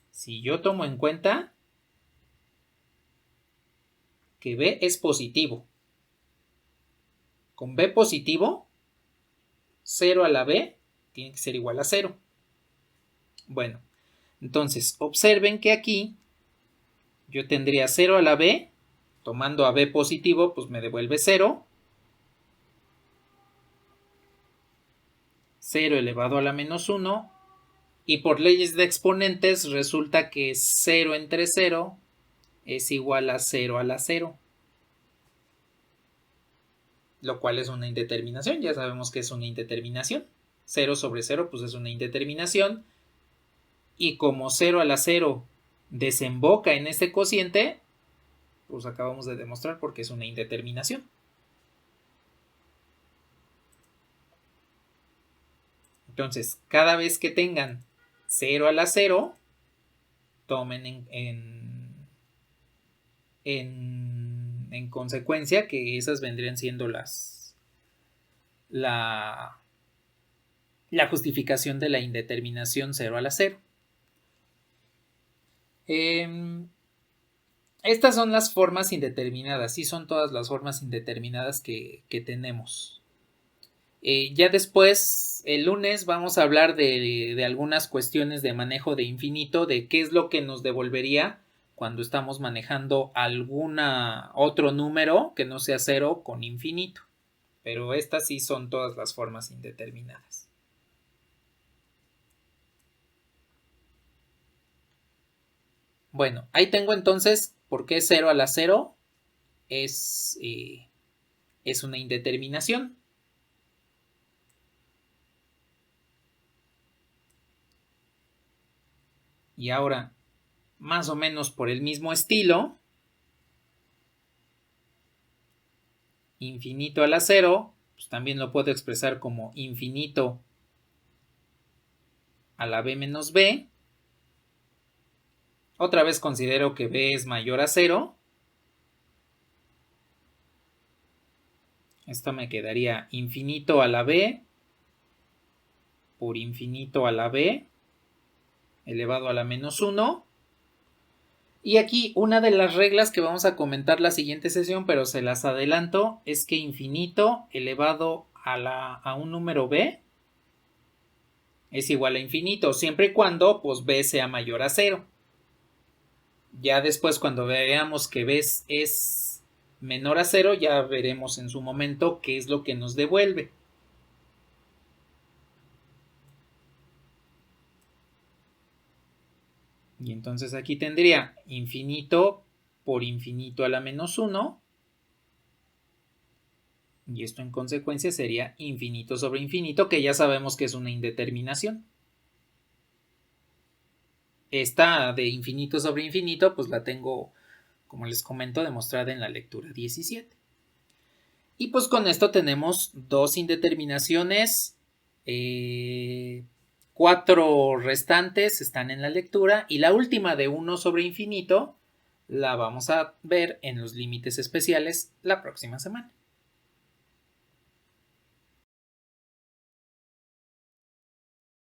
si yo tomo en cuenta que b es positivo, con b positivo, 0 a la b tiene que ser igual a 0. Bueno, entonces observen que aquí yo tendría 0 a la b, tomando a b positivo, pues me devuelve 0. 0 elevado a la menos 1. Y por leyes de exponentes resulta que 0 entre 0 es igual a 0 a la 0. lo cual es una indeterminación. Ya sabemos que es una indeterminación. 0 sobre 0 pues es una indeterminación. Y como 0 a la 0 desemboca en este cociente, pues acabamos de demostrar porque es una indeterminación. Entonces, cada vez que tengan 0 a la 0, tomen en consecuencia que esas vendrían siendo la justificación de la indeterminación 0 a la 0. Estas son las formas indeterminadas, sí son todas las formas indeterminadas que tenemos. Ya después, el lunes, vamos a hablar de algunas cuestiones de manejo de infinito, de qué es lo que nos devolvería cuando estamos manejando algún otro número que no sea 0 con infinito. Pero estas sí son todas las formas indeterminadas. Bueno, ahí tengo entonces por qué 0 a la 0 es una indeterminación. Y ahora, más o menos por el mismo estilo, infinito a la 0, pues también lo puedo expresar como infinito a la b menos b. Otra vez considero que b es mayor a 0. Esto me quedaría infinito a la b por infinito a la b elevado a la menos 1. Y aquí una de las reglas que vamos a comentar la siguiente sesión, pero se las adelanto, es que infinito elevado a un número b es igual a infinito, siempre y cuando pues b sea mayor a 0. Ya después cuando veamos que b es menor a 0, ya veremos en su momento qué es lo que nos devuelve. Y entonces aquí tendría infinito por infinito a la menos 1. Y esto en consecuencia sería infinito sobre infinito, que ya sabemos que es una indeterminación. Esta de infinito sobre infinito, pues la tengo, como les comento, demostrada en la lectura 17. Y pues con esto tenemos dos indeterminaciones. 4 restantes están en la lectura. Y la última de 1 sobre infinito la vamos a ver en los límites especiales la próxima semana.